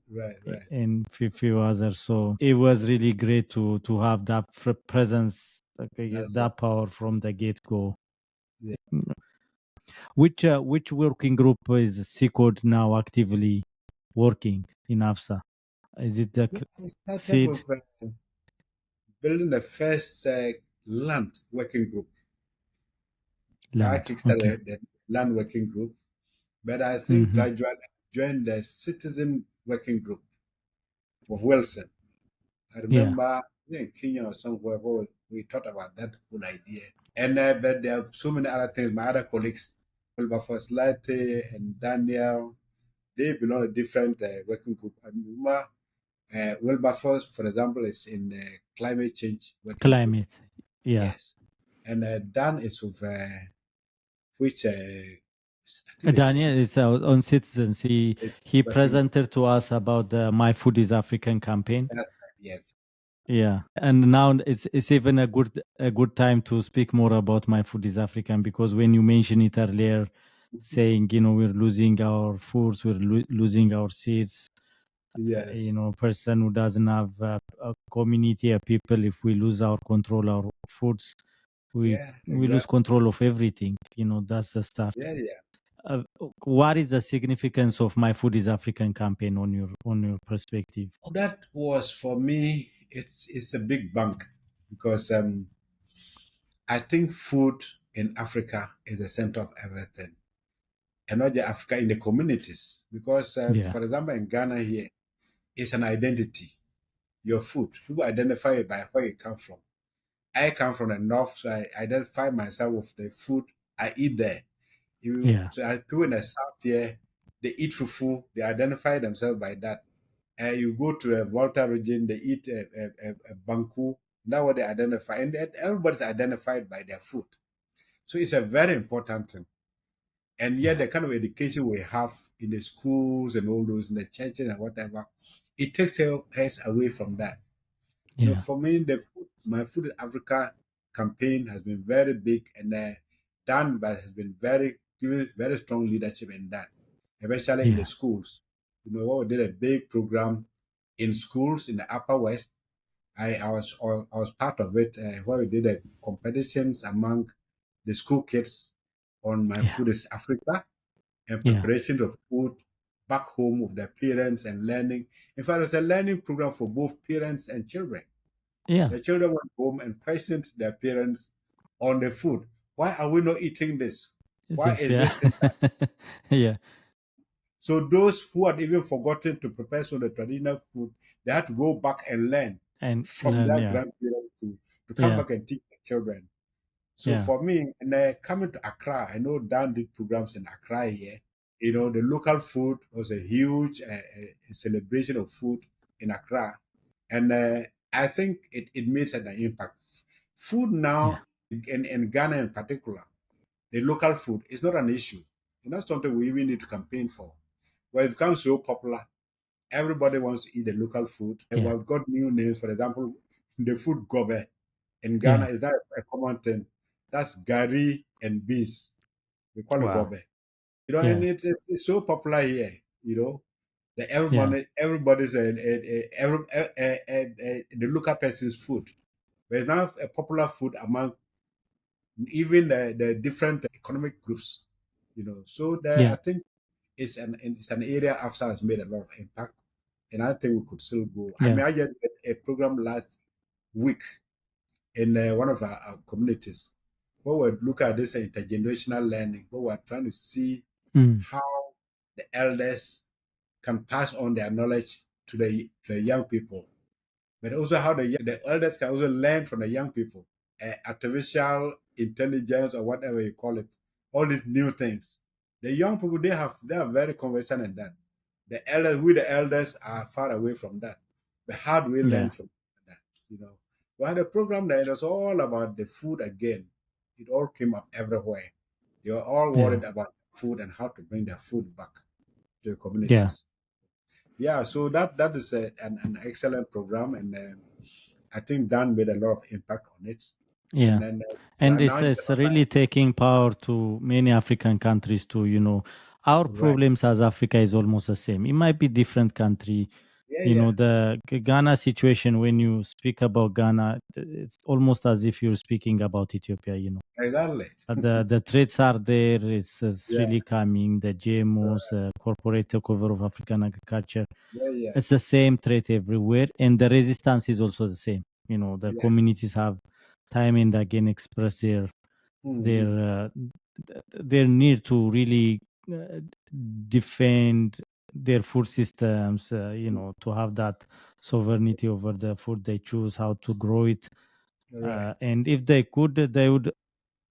Right. and few others. So it was really great to have that presence, okay, That's right. that power from the get go. Yeah. Which working group is CIKOD now actively working in AFSA? Is it the We started seed with building the first land working group. I land? Okay. kickstarted the land working group, but I think Hmm. gradually joined the citizen working group of Wilson. I Yeah. remember in Kenya or somewhere where we thought about that whole idea. And but there are so many other things. My other colleagues, Wilberforce Latte and Daniel, they belong to different working group. I remember Wilberforce, for example, is in the climate change working group. Climate. Yeah. Yes. And Dan is with which I think Daniel is on Citizens. He it's he working group. presented to us about the My Food is African campaign. That's right. Yes. Yeah, and now it's even a good time to speak more about My Food is African, because when you mentioned it earlier, saying we're losing our foods, we're losing our seeds. Yes. Person who doesn't have a community, a people, if we lose our control, our foods, we Yeah, we lose exactly. control of everything. That's the start. Yeah, yeah. Uh, what is the significance of My Food is African campaign on your perspective? That was for me. It's a big bank because I think food in Africa is the center of everything, and not just Africa in the communities. Because, Yeah, for example, in Ghana here, it's an identity. Your food, people identify it by where you come from. I come from the north, so I identify myself with the food I eat there. yeah, People in the south here, they eat fufu, they identify themselves by that. You go to the Volta region, they eat a banku. That's what they identify. And everybody's identified by their food. So it's a very important thing. And yet, yeah, the kind of education we have in the schools and all those, in the churches and whatever, it takes us away from that. yeah, For me, my Food in Africa campaign has been very big and done, but has been given very strong leadership in that, especially in the yeah, schools. We did a big program in schools in the Upper West. I was part of it where we did competitions among the school kids on my yeah, food is Africa and yeah, preparation of food back home with their parents and learning. In fact, it's a learning program for both parents and children. yeah. The children went home and questioned their parents on the food. Why are we not eating this? Why This, is yeah, this in that? yeah, So those who had even forgotten to prepare some of the traditional food, they had to go back and learn and from learn. their Yeah, grandparents to come yeah, back and teach the children. So yeah, for me, and coming to Accra, I know Dan did programs in Accra here. The local food was a huge celebration of food in Accra. And I think it made an impact. Food yeah, now, in Ghana in particular, the local food is not an issue. It's not something we even need to campaign for. When it becomes so popular, everybody wants to eat the local food. And yeah, we've got new names, for example, the food gobe in Ghana yeah. is that a common thing? That's gari and beans. We call it Wow. gobe. And Yeah, it's so popular here. That yeah, everybody's the local person's food. But it's now a popular food among even the different economic groups. So I yeah. think it's an area AFSA has made a lot of impact, and I think we could still go. I Yeah. mean, I just did a program last week in one of our communities where we're looking at this intergenerational learning, where we're trying to see Mm. how the elders can pass on their knowledge to the young people, but also how the elders can also learn from the young people. Artificial intelligence or whatever you call it, all these new things. The young people they are very conversant in that. We the elders are far away from that. But how do we learn Yeah. from that? We had a program that was all about the food again. It all came up everywhere. They were all Yeah. worried about food and how to bring their food back to the Yeah. communities. Yeah, so that is an excellent program, and I think Dan made a lot of impact on it. And Yeah. then we And are now it's really taking power to many African countries too. Our right. problems as Africa is almost the same. It might be different country, Yeah, You know, yeah, the Ghana situation, when you speak about Ghana, it's almost as if you're speaking about Ethiopia, you know. exactly. The threats are there. It's Yeah, really coming. The GMOs, corporate takeover of African agriculture. yeah, yeah, It's the same threat everywhere, and the resistance is also the same. You know, the yeah. communities have time and again expressed their Mm-hmm. their need to really uh, defend their food systems. You know, to have that sovereignty over the food they choose, how to grow it, Right. and if they could, they would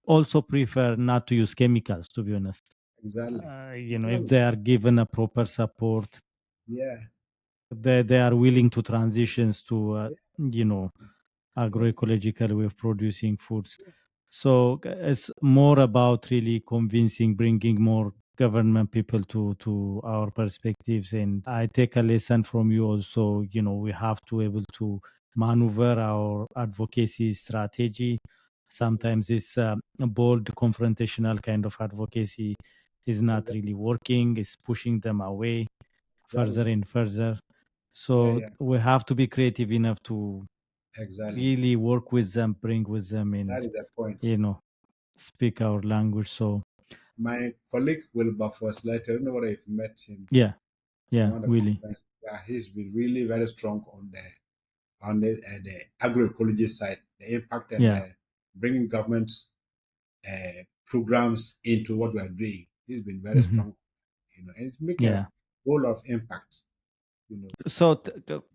also prefer not to use chemicals. To be honest, Exactly. you know, if Exactly. they are given a proper support, Yeah. they are willing to transitions to Yeah. you know, Yeah. agroecological way of producing foods. So it's more about really convincing, bringing more government people to our perspectives. And I take a lesson from you also. You know, we have to able to maneuver our advocacy strategy. Sometimes this bold, confrontational kind of advocacy is not Exactly. really working. It's pushing them away further Exactly. and further. Yeah. So Yeah. we have to be creative enough to Exactly. really work with them, bring with them, That and is the point. you know, speak our language. So My colleague Wilberforce later, I don't know whether you've met him yeah, in yeah, one of the really, conferences. Yeah, he's been really very strong on the agroecology side, the impact and yeah, bringing governments programs into what we are doing. He's been very hmm, strong, and it's make a yeah. whole lot of impact, you know. So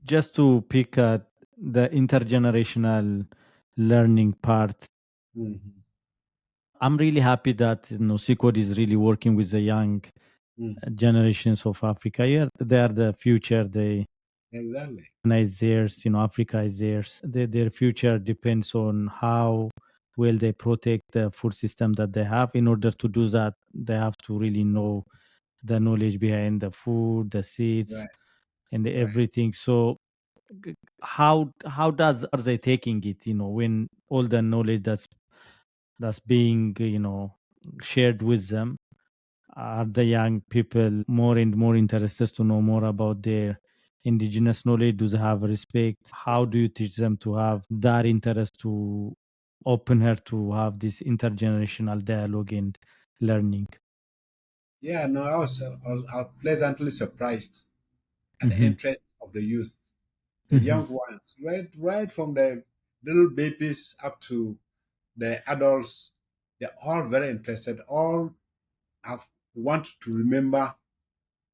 just to pick the intergenerational learning part, Mm-hmm. I'm really happy that you know CIKOD is really working with the young Mm-hmm. generations of Africa. Yeah, they are the future. They Exactly. is theirs, you know, Africa is theirs. Their future depends on how well they protect the food system that they have. In order to do that, they have to really know the knowledge behind the food, the seeds, Right. and Right. everything. So, how does are they taking it? You know, when all the knowledge that's being shared with them, are the young people more and more interested to know more about their indigenous knowledge? Do they have respect? How do you teach them to have that interest to open her to have this intergenerational dialogue and learning? Yeah. No, I was pleasantly surprised at the Hmm, interest of the youth, the hmm, young ones, right from the little babies up to the adults. They're all very interested. All have want to remember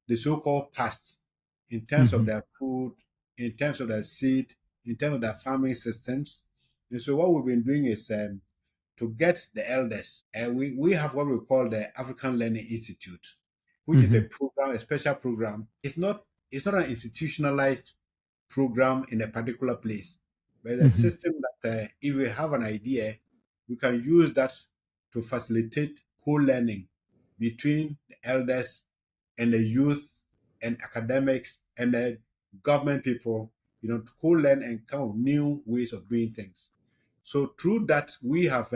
the so-called past in terms of hmm, their food, in terms of their seed, in terms of their farming systems. And so what we've been doing is to get the elders. And we have what we call the African Learning Institute, which is a hmm, program, a special program. It's not an institutionalized program in a particular place, but a hmm, system that if we have an idea, we can use that to facilitate co-learning between the elders and the youth and academics and the government people, to co-learn and come up with new ways of doing things. So through that, we have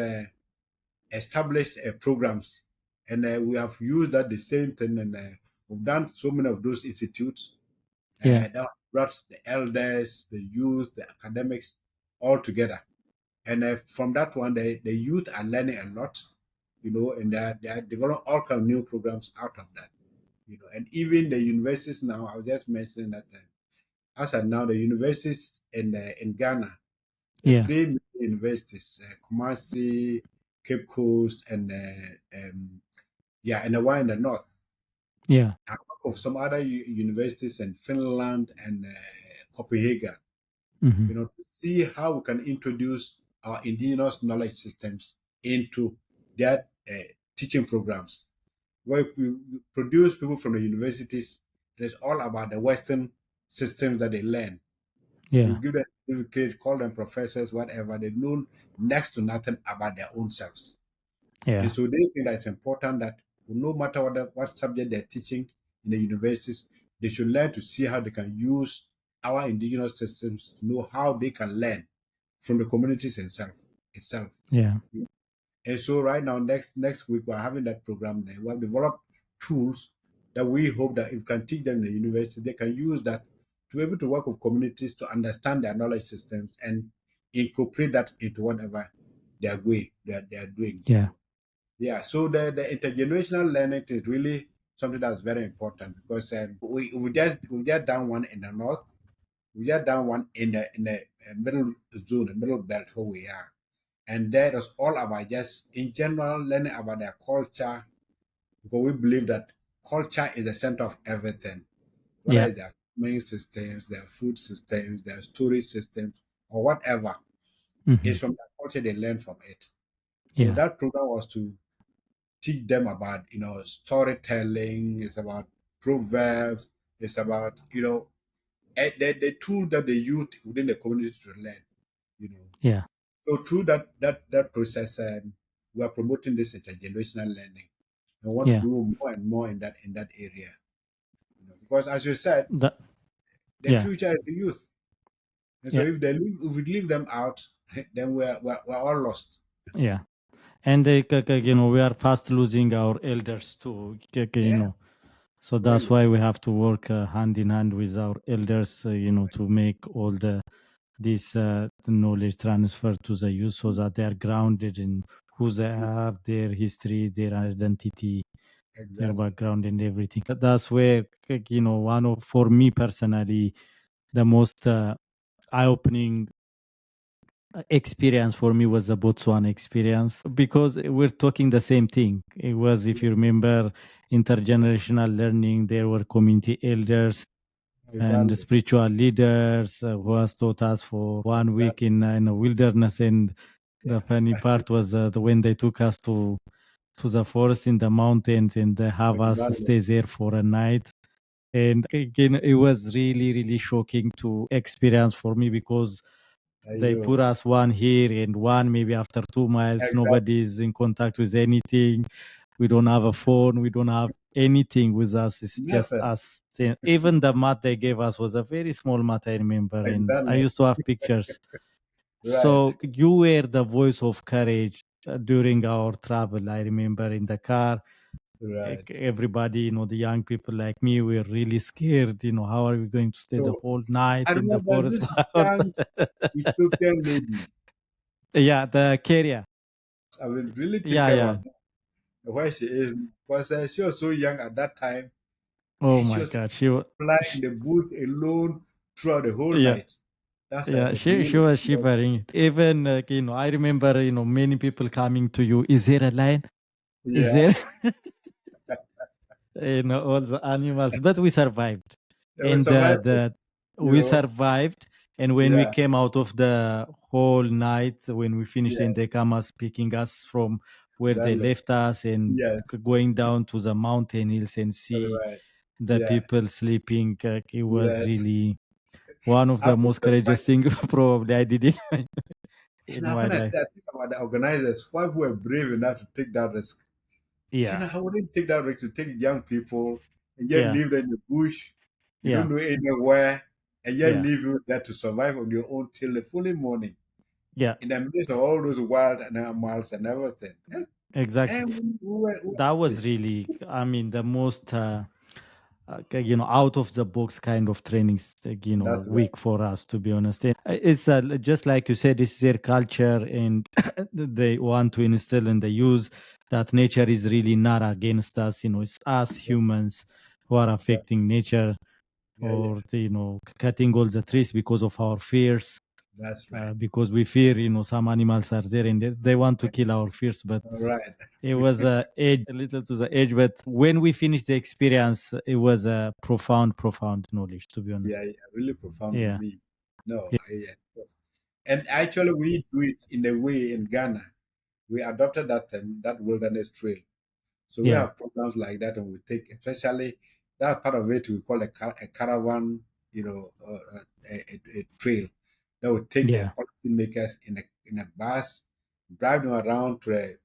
established programs, and we have used that the same thing, and we've done so many of those institutes yeah, that brought the elders, the youth, the academics all together. And from that one, the youth are learning a lot, and they are developing all kind of new programs out of that. And even the universities now, I was just mentioning that as of now, the universities in Ghana, the yeah, three major universities, Kumasi, Cape Coast, and yeah, and the one in the north, yeah, and of some other universities in Finland and Copenhagen, hmm, to see how we can introduce our indigenous knowledge systems into their teaching programs. Where we produce people from the universities, and it's all about the Western systems that they learn. We yeah, give them certificate, call them professors, whatever. They know next to nothing about their own selves. And yeah, so they think that it's important that no matter what subject they're teaching in the universities, they should learn to see how they can use our indigenous systems, know how they can learn from the communities itself. yeah, And so right now, next week, we're having that program there. We have developed tools that we hope that if we can teach them in the university, they can use that to be able to work with communities to understand their knowledge systems and incorporate that into whatever they are going, they are doing, you Yeah. know. Yeah, so the intergenerational learning is really something that's very important because we just done one in the north, we just done one in the middle zone, the middle belt where we are, and that is all about just in general learning about their culture because we believe that culture is the center of everything, whether Yeah. it's their farming systems, their food systems, their storage systems, or whatever. Hmm. It's from that culture they learn from it. So Yeah. that program was to teach them about storytelling. It's about proverbs. It's about the tool that they use within the community to learn. You know, Yeah. so through that process, we are promoting this intergenerational learning and want to Yeah. do more and more in that area. Because as you said, That. the Yeah. future is the youth, and so Yeah. if we leave them out, then we're all lost. Yeah. And we are fast losing our elders too. Yeah, So that's really, why we have to work hand in hand with our elders, to make all this knowledge transfer to the youth so that they are grounded in who they are, their history, their identity, their exactly. background, and everything. That's where, one of, for me personally, the most eye-opening experience for me was the Botswana experience because we're talking the same thing. It was, if you remember, intergenerational learning. There were community elders and Exactly, spiritual leaders who has taught us for 1 week exactly, in the wilderness. And yeah, the funny part was when they took us to the forest in the mountains and they have us exactly. stay there for a night. And again, it was really, really shocking to experience for me because I they know put us one here and one maybe after 2 miles. exactly. Nobody is in contact with anything. We don't have a phone. We don't have anything with us. It's just Nothing. us. Even the mat they gave us was a very small mat, I remember. And I Exactly. used to have pictures. Right. So you were the voice of courage during our travel. I remember in the car, Right. everybody, the young people like me, were really scared. How are we going to stay the So whole night I in the remember forest? this young Ethiopian lady. Yeah, the carrier. I will really think Yeah, about yeah. where she is because she was so young at that time Oh and she my was God, flying in the booth alone throughout the whole yeah, night. That's yeah. a She really was serious. shivering. Even I remember many people coming to you. Is there a line? Is Yeah. there? All the animals, but we survived, They were and surviving, the you we know. survived. And when we Yeah. came out of the whole night, when we finished, and they Yes. come us picking us from where they Exactly. left us and Yes. going down to the mountain hills and see Right. the Yeah. people sleeping. It was Yes. really one of the After most the courageous fact, thing probably I did in now my when life. I think about the organizers, why were brave enough to take that risk? Yeah, I wouldn't take that risk to take young people and yet yeah, leave them in the bush. You don't yeah, know anywhere, and yet yeah, leave you there to survive on your own till the following morning yeah. in the midst of all those wild animals and everything. Exactly. And That was really, I mean, the most, out of the box kind of trainings, that's right. week for us, to be honest. And it's just like you said, it's their culture, and they want to instill in the youth that nature is really not against us. It's us humans who are Yeah, affecting nature, yeah, yeah. or cutting all the trees because of our fears, That's right. because we fear some animals are there and they want to kill our fears. But All right. it was edge, a little to the edge, but when we finished the experience, it was a profound knowledge, to be Yeah, honest. yeah, really profound with Yeah, me. No, yeah, yeah. And actually, we do it in a way in Ghana. We adopted that thing, that wilderness trail. So we yeah, have programs like that, and we take, especially that part of it, we call a caravan, a trail that would take the yeah, policymakers in a bus, drive them around to a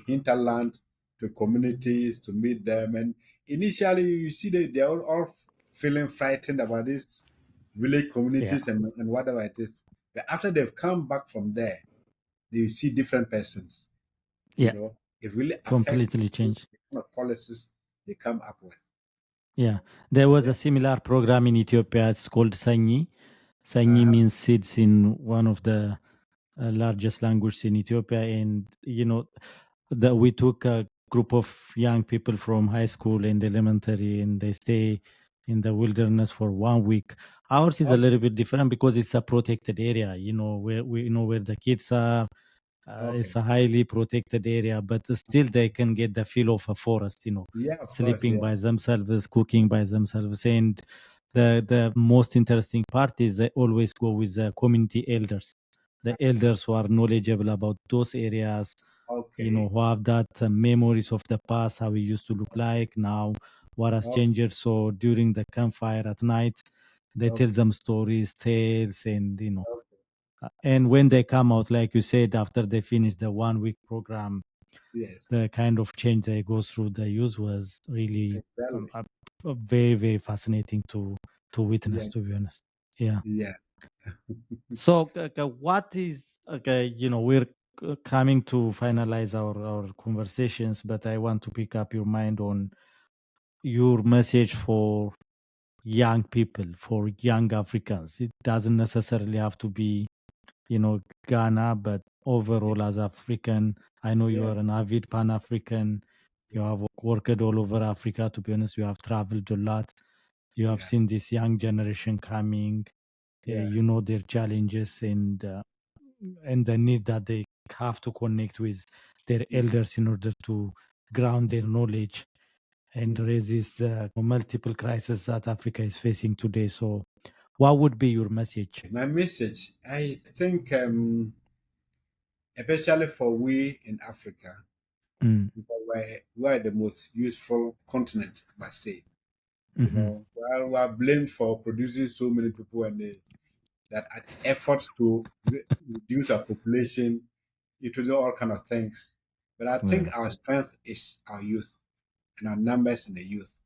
hinterland, to communities to meet them. And initially, you see they're all feeling frightened about these village yeah, communities and whatever it is. But after they've come back from there, they see different persons. yeah. It really affects Completely the changed. kind of policies they come up with. Yeah, there was Yeah. a similar program in Ethiopia. It's called Sanyi. Sanyi Uh-huh. means seeds in one of the largest languages in Ethiopia, and that we took a group of young people from high school and elementary, and they stay in the wilderness for 1 week. Ours is a Okay. little bit different because it's a protected area. Where we know where the kids are. It's Okay. a highly protected area, but still they can get the feel of a forest. Yeah, of course. Sleeping Yeah. by themselves, cooking by themselves, and the most interesting part is they always go with the community elders, the elders who are knowledgeable about those areas, Okay. who have that memories of the past, how it used to look like now, what has Okay. changed. So during the campfire at night, they tell Okay. them stories, tales, and Okay. and when they come out, like you said, after they finish the 1 week program, Yes. the kind of change they go through the youth was really Exactly. very, very fascinating to witness, Yeah. to be honest. Yeah. Yeah. So, what is okay? We're coming to finalize our conversations, but I want to pick up your mind on your message for young people, for young Africans. It doesn't necessarily have to be, Ghana, but Yeah. overall as African, I know you Yeah. are an avid Pan African. You have worked all over Africa. To be honest, you have traveled a lot. You have Yeah. seen this young generation coming. Yeah. You know their challenges and the need that they have to connect with their Mhm. elders in order to ground their knowledge and Mhm. resist multiple crises that Africa is facing today. So, what would be your message? My message, I think, especially for we in Africa, Mm, because we're the most useful continent, I must say. mhm. While we are blamed for producing so many people and that efforts to reduce our population, it will do all kind of things. But I think Well, our strength is our youth and our numbers in the youth.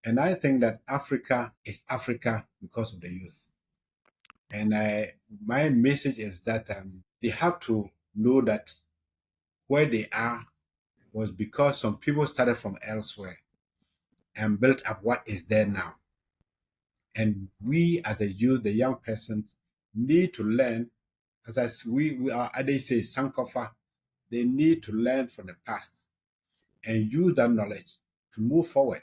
And I think that Africa is Africa because of the youth. And my message is that they have to know that where they are was because some people started from elsewhere and built up what is there now. And we, as the youth, the young persons, need to learn. We are, as they say, Sankofa, they need to learn from the past and use that knowledge to move forward.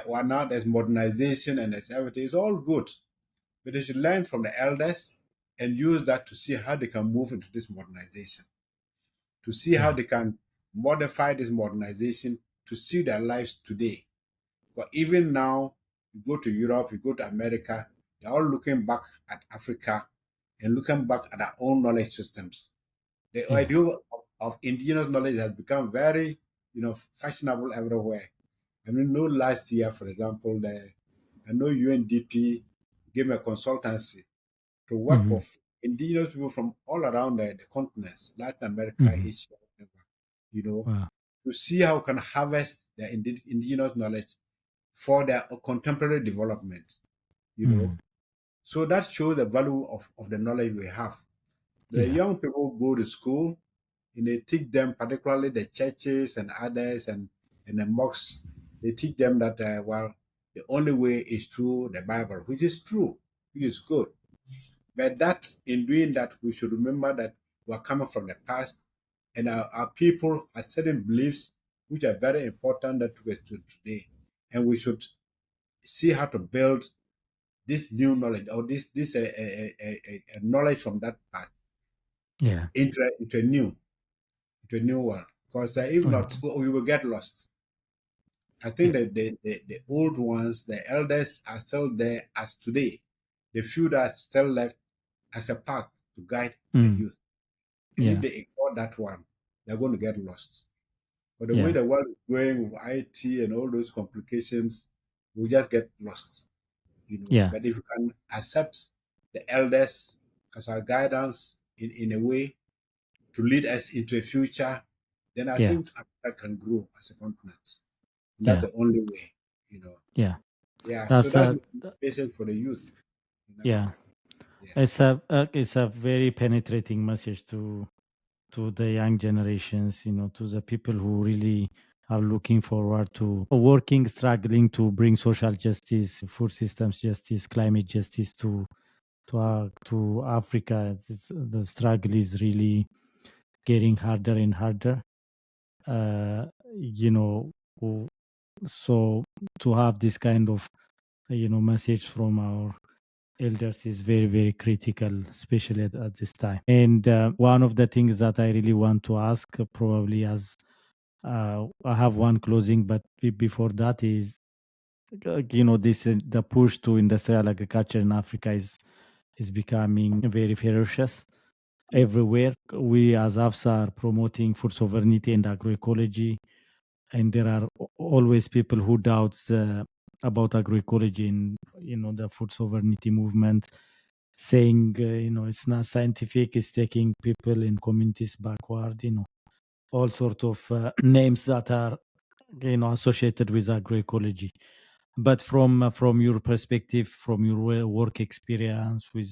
Well, now there's modernization and there's everything. It's all good. But they should learn from the elders and use that to see how they can move into this modernization, to see how yeah, they can modify this modernization to see their lives today. Because even now, you go to Europe, you go to America, they're all looking back at Africa and looking back at our own knowledge systems. The yeah. idea of indigenous knowledge has become very, fashionable everywhere. I mean, no, last year, for example, I know UNDP gave me a consultancy to work Mhm, with indigenous people from all around the continents, Latin America, mhm. Asia, whatever, you know, Wow. to see how we can harvest the indigenous knowledge for their contemporary development, you know. Mhm. So that shows the value of the knowledge we have. The Yeah, young people go to school and they teach them, particularly the churches and others and the mosques, they teach them that, the only way is through the Bible, which is true, which is good. But that in doing that, we should remember that we're coming from the past and our people had certain beliefs which are very important that to get to today. And we should see how to build this new knowledge or this knowledge from that past yeah. into a new one. Because if Well, not, we will get lost. I think yeah, that the old ones, the elders are still there as today. The few that are still left as a path to guide the mm, youth. And if yeah, they ignore that one, they're going to get lost. But the way yeah, the world is going with IT and all those complications, we just get lost. yeah, But if you can accept the elders as our guidance in a way to lead us into a future, then I yeah, think Africa can grow as a continent. And that's yeah, the only way. yeah. Yeah, so That's that's a my message for the youth in yeah. Africa. Yeah. It's a very penetrating message to the young generations. To the people who really are looking forward to working, struggling to bring social justice, food systems justice, climate justice to Africa. The struggle is really getting harder and harder. Uh, you know, w- so to have this kind of message from our elders is very very critical, especially at this time. And one of the things that I really want to ask, probably as I have one closing, but before that is this the push to industrial agriculture in Africa is becoming very ferocious everywhere. We as AFSA are promoting food sovereignty and agroecology, and there are always people who doubts about agroecology and the food sovereignty movement, saying it's not scientific, it's taking people in communities backward, all sort of names that are associated with agroecology. But from your perspective, from your work experience with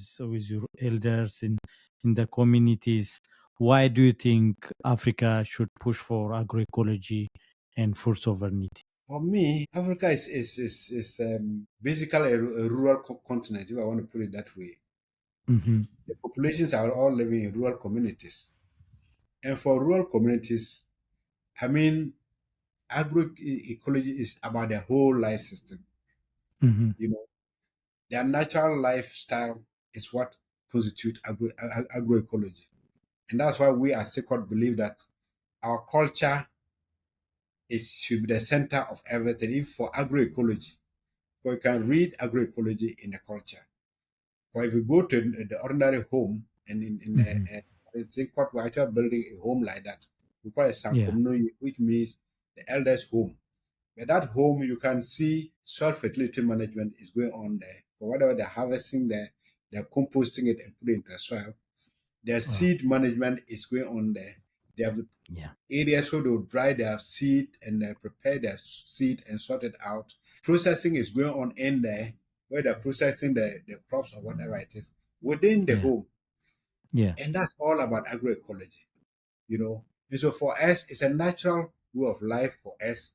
your elders in the communities, why do you think Africa should push for agroecology and food sovereignty? For me, Africa is basically a rural continent, if I want to put it that way. Hmm. The populations are all living in rural communities. And for rural communities, I mean, agroecology is about the whole life system. Hmm. You know, their natural lifestyle is what constitutes agroecology. And that's why we as CIKOD believe that our culture should be the center of everything. If for agroecology, for you can read agroecology in the culture. For if you go to the ordinary home and Hmm. in CIKOD, we're actually building a home like that. We call it Yeah. Sankomno, which means the elders' home. But that home, you can see soil fertility management is going on there. For whatever they're harvesting there, they're composting it and putting it into the soil. Their Wow. seed management is going on there. They have Yeah. areas where they'll dry their seed and prepare their seed and sort it out. Processing is going on in there, where they're processing the crops or whatever it is within the Yeah. home. Yeah. And that's all about agroecology, you know. And so for us, it's a natural way of life for us.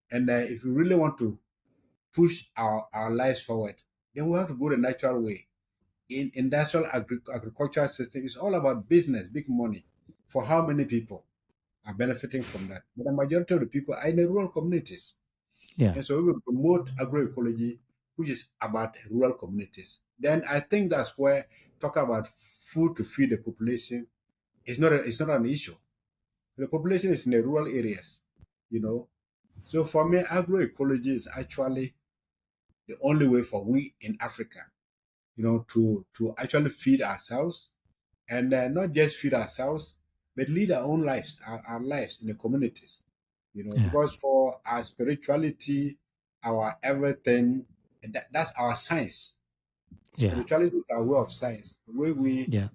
And if we really want to push our lives forward, then we have to go the natural way. In industrial agricultural system, it's all about business, big money. For how many people are benefiting from that? But the majority of the people are in the rural communities. Yeah. And so we will promote agroecology, which is about rural communities. Then I think that's where talking about food to feed the population is it's not an issue. The population is in the rural areas, you know. So for me, agroecology is actually the only way for we in Africa, to actually feed ourselves and not just feed ourselves, but lead our own lives, our lives in the communities, Yeah. because for our spirituality, our everything, that's our science. Yeah. Spirituality is our way of science, the way we Yeah.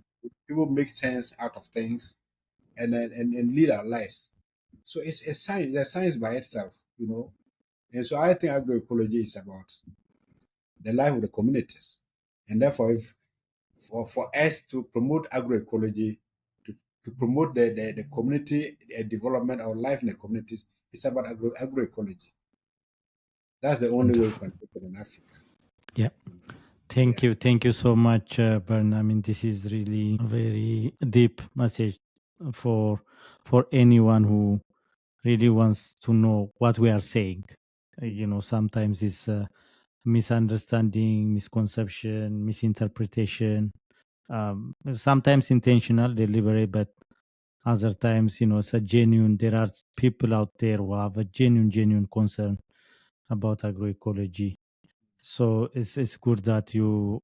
people make sense out of things and lead our lives. So it's a science by itself. And so I think agroecology is about the life of the communities. And therefore, if for us to promote agroecology, to promote the community development or life in the communities, it's about agroecology. That's the only way we Wonderful. can take it in Africa. Yeah. Yeah. Thank you so much, Bern. I mean, this is really a very deep message for for anyone who really wants to know what we are saying. Sometimes it's misunderstanding, misconception, misinterpretation. Sometimes intentional, deliberate, but other times, it's a genuine. There are people out there who have a genuine concern about agroecology. So it's good that you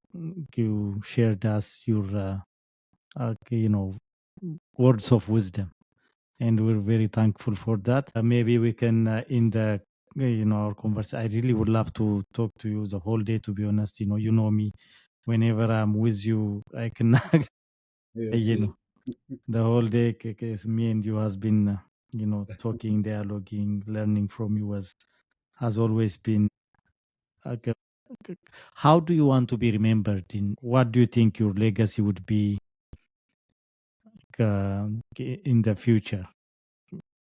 shared us your words of wisdom, and we're very thankful for that. Maybe we can in the our conversation. I really would love to talk to you the whole day. To be honest, you know me. Whenever I'm with you, I can You you see. know the whole day. Me and you has been talking, dialoguing, learning from you has always been. Okay. How do you want to be remembered? In what do you think your legacy would be in the future?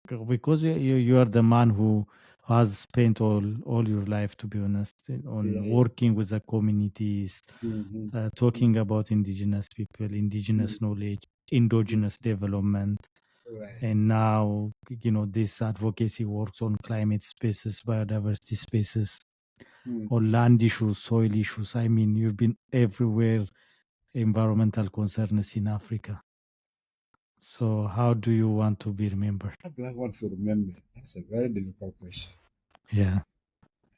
because you are the man who has spent all your life, to be honest, on Yeah. working with the communities, Mm-hmm. talking about indigenous people, indigenous knowledge, endogenous development, Right. and now this advocacy works on climate spaces, biodiversity spaces, or Mm-hmm. land issues, soil issues. I mean, you've been everywhere, environmental concerns in Africa. So how do you want to be remembered? How do I want to remember? That's a very difficult question. Yeah,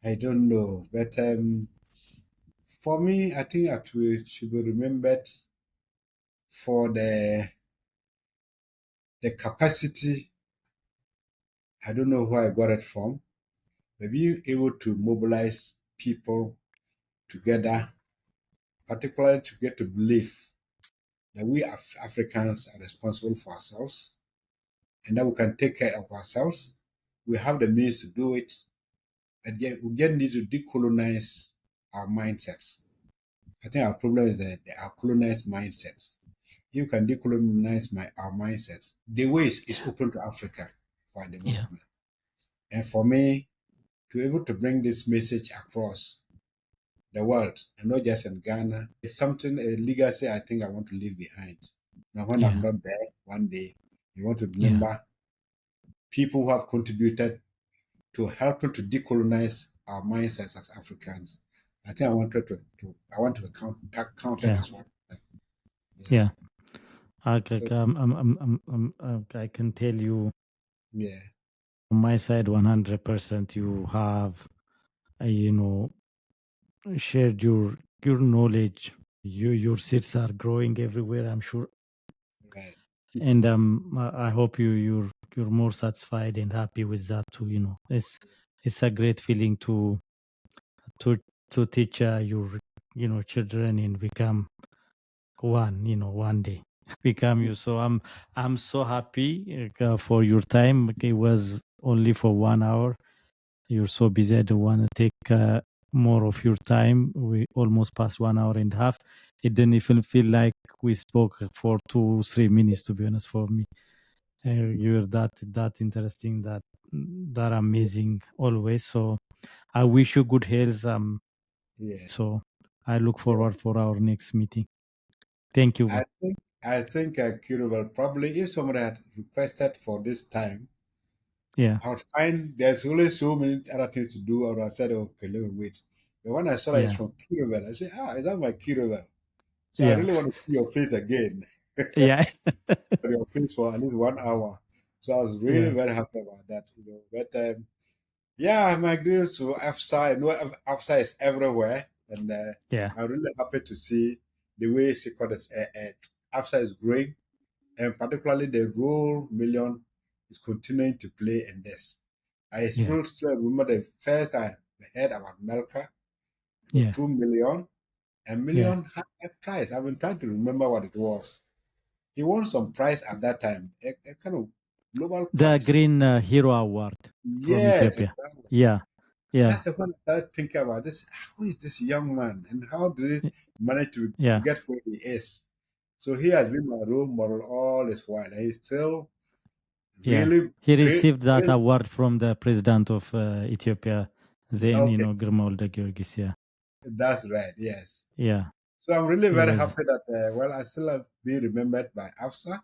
I don't know, but for me, I think should be remembered for the capacity. I don't know where I got it from. But being able to mobilize people together, particularly to get to believe that we Africans are responsible for ourselves and that we can take care of ourselves. We have the means to do it, and yet we just need to decolonize our mindsets. I think our problem is that our colonized mindsets. You can decolonize our mindsets. The way is open to Africa for our yeah, development. And for me, to be able to bring this message across the world and not just in Ghana, it's something, a legacy I think I want to leave behind. Now, when I'm yeah, not there, one day, you want to yeah, remember people who have contributed to helping to decolonize our mindsets as Africans. I think I want to counted yeah, as one. Yeah, yeah. so I can tell you yeah, on my side, 100%. You have, you know, shared your knowledge. Your seeds are growing everywhere, I'm sure, right. and I hope you're more satisfied and happy with that too. It's a great feeling to to teach your children and become one. One day become you. So I'm so happy for your time. It was only for 1 hour. You're so busy. I don't want to take more of your time. We almost passed 1 hour and a half. It didn't even feel like we spoke for 2 3 minutes. To be honest, for me, you're that interesting, that amazing always. So I wish you good health. Yeah, So I look yeah. forward for our next meeting. Thank you, bro. I think Kiribel probably if somebody had requested for this time, Yeah, I would find there's only so many other things to do. I would have said, okay, let me wait. But when I saw that it's yeah, from Kiribel, I said, is that my Kiribel? So I yeah, really want to see your face again, yeah, your face for at least 1 hour. So I was really yeah, very happy about that. But yeah, my greetings to AFSA. I know AFSA is everywhere, and yeah, I'm really happy to see the way CIKOD AFSA is growing, and particularly the role Million is continuing to play in this. I yeah, still remember the first time I heard about Melka with yeah, 2 million, and yeah. Million had a prize. I've been trying to remember what it was. He won some prize at that time, a kind of global The prize. Green Hero Award from Yes, Ethiopia. exactly. Yeah, yeah, That's the one I started thinking about this. Who is this young man and how did he y- manage to yeah, get where he is? So he has been my role model all this while. And he's still yeah. really He train. received that award from the president of Ethiopia, then Okay, Girma Olde Georgis. Yeah, that's right. Yes. yeah. So I'm really He very was. happy that, I still have been remembered by AFSA.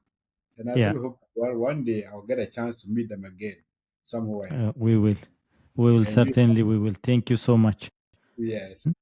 And I Yeah, still hope, well, one day I'll get a chance to meet them again somewhere. we will And you, certainly we will. Thank you so much. yes.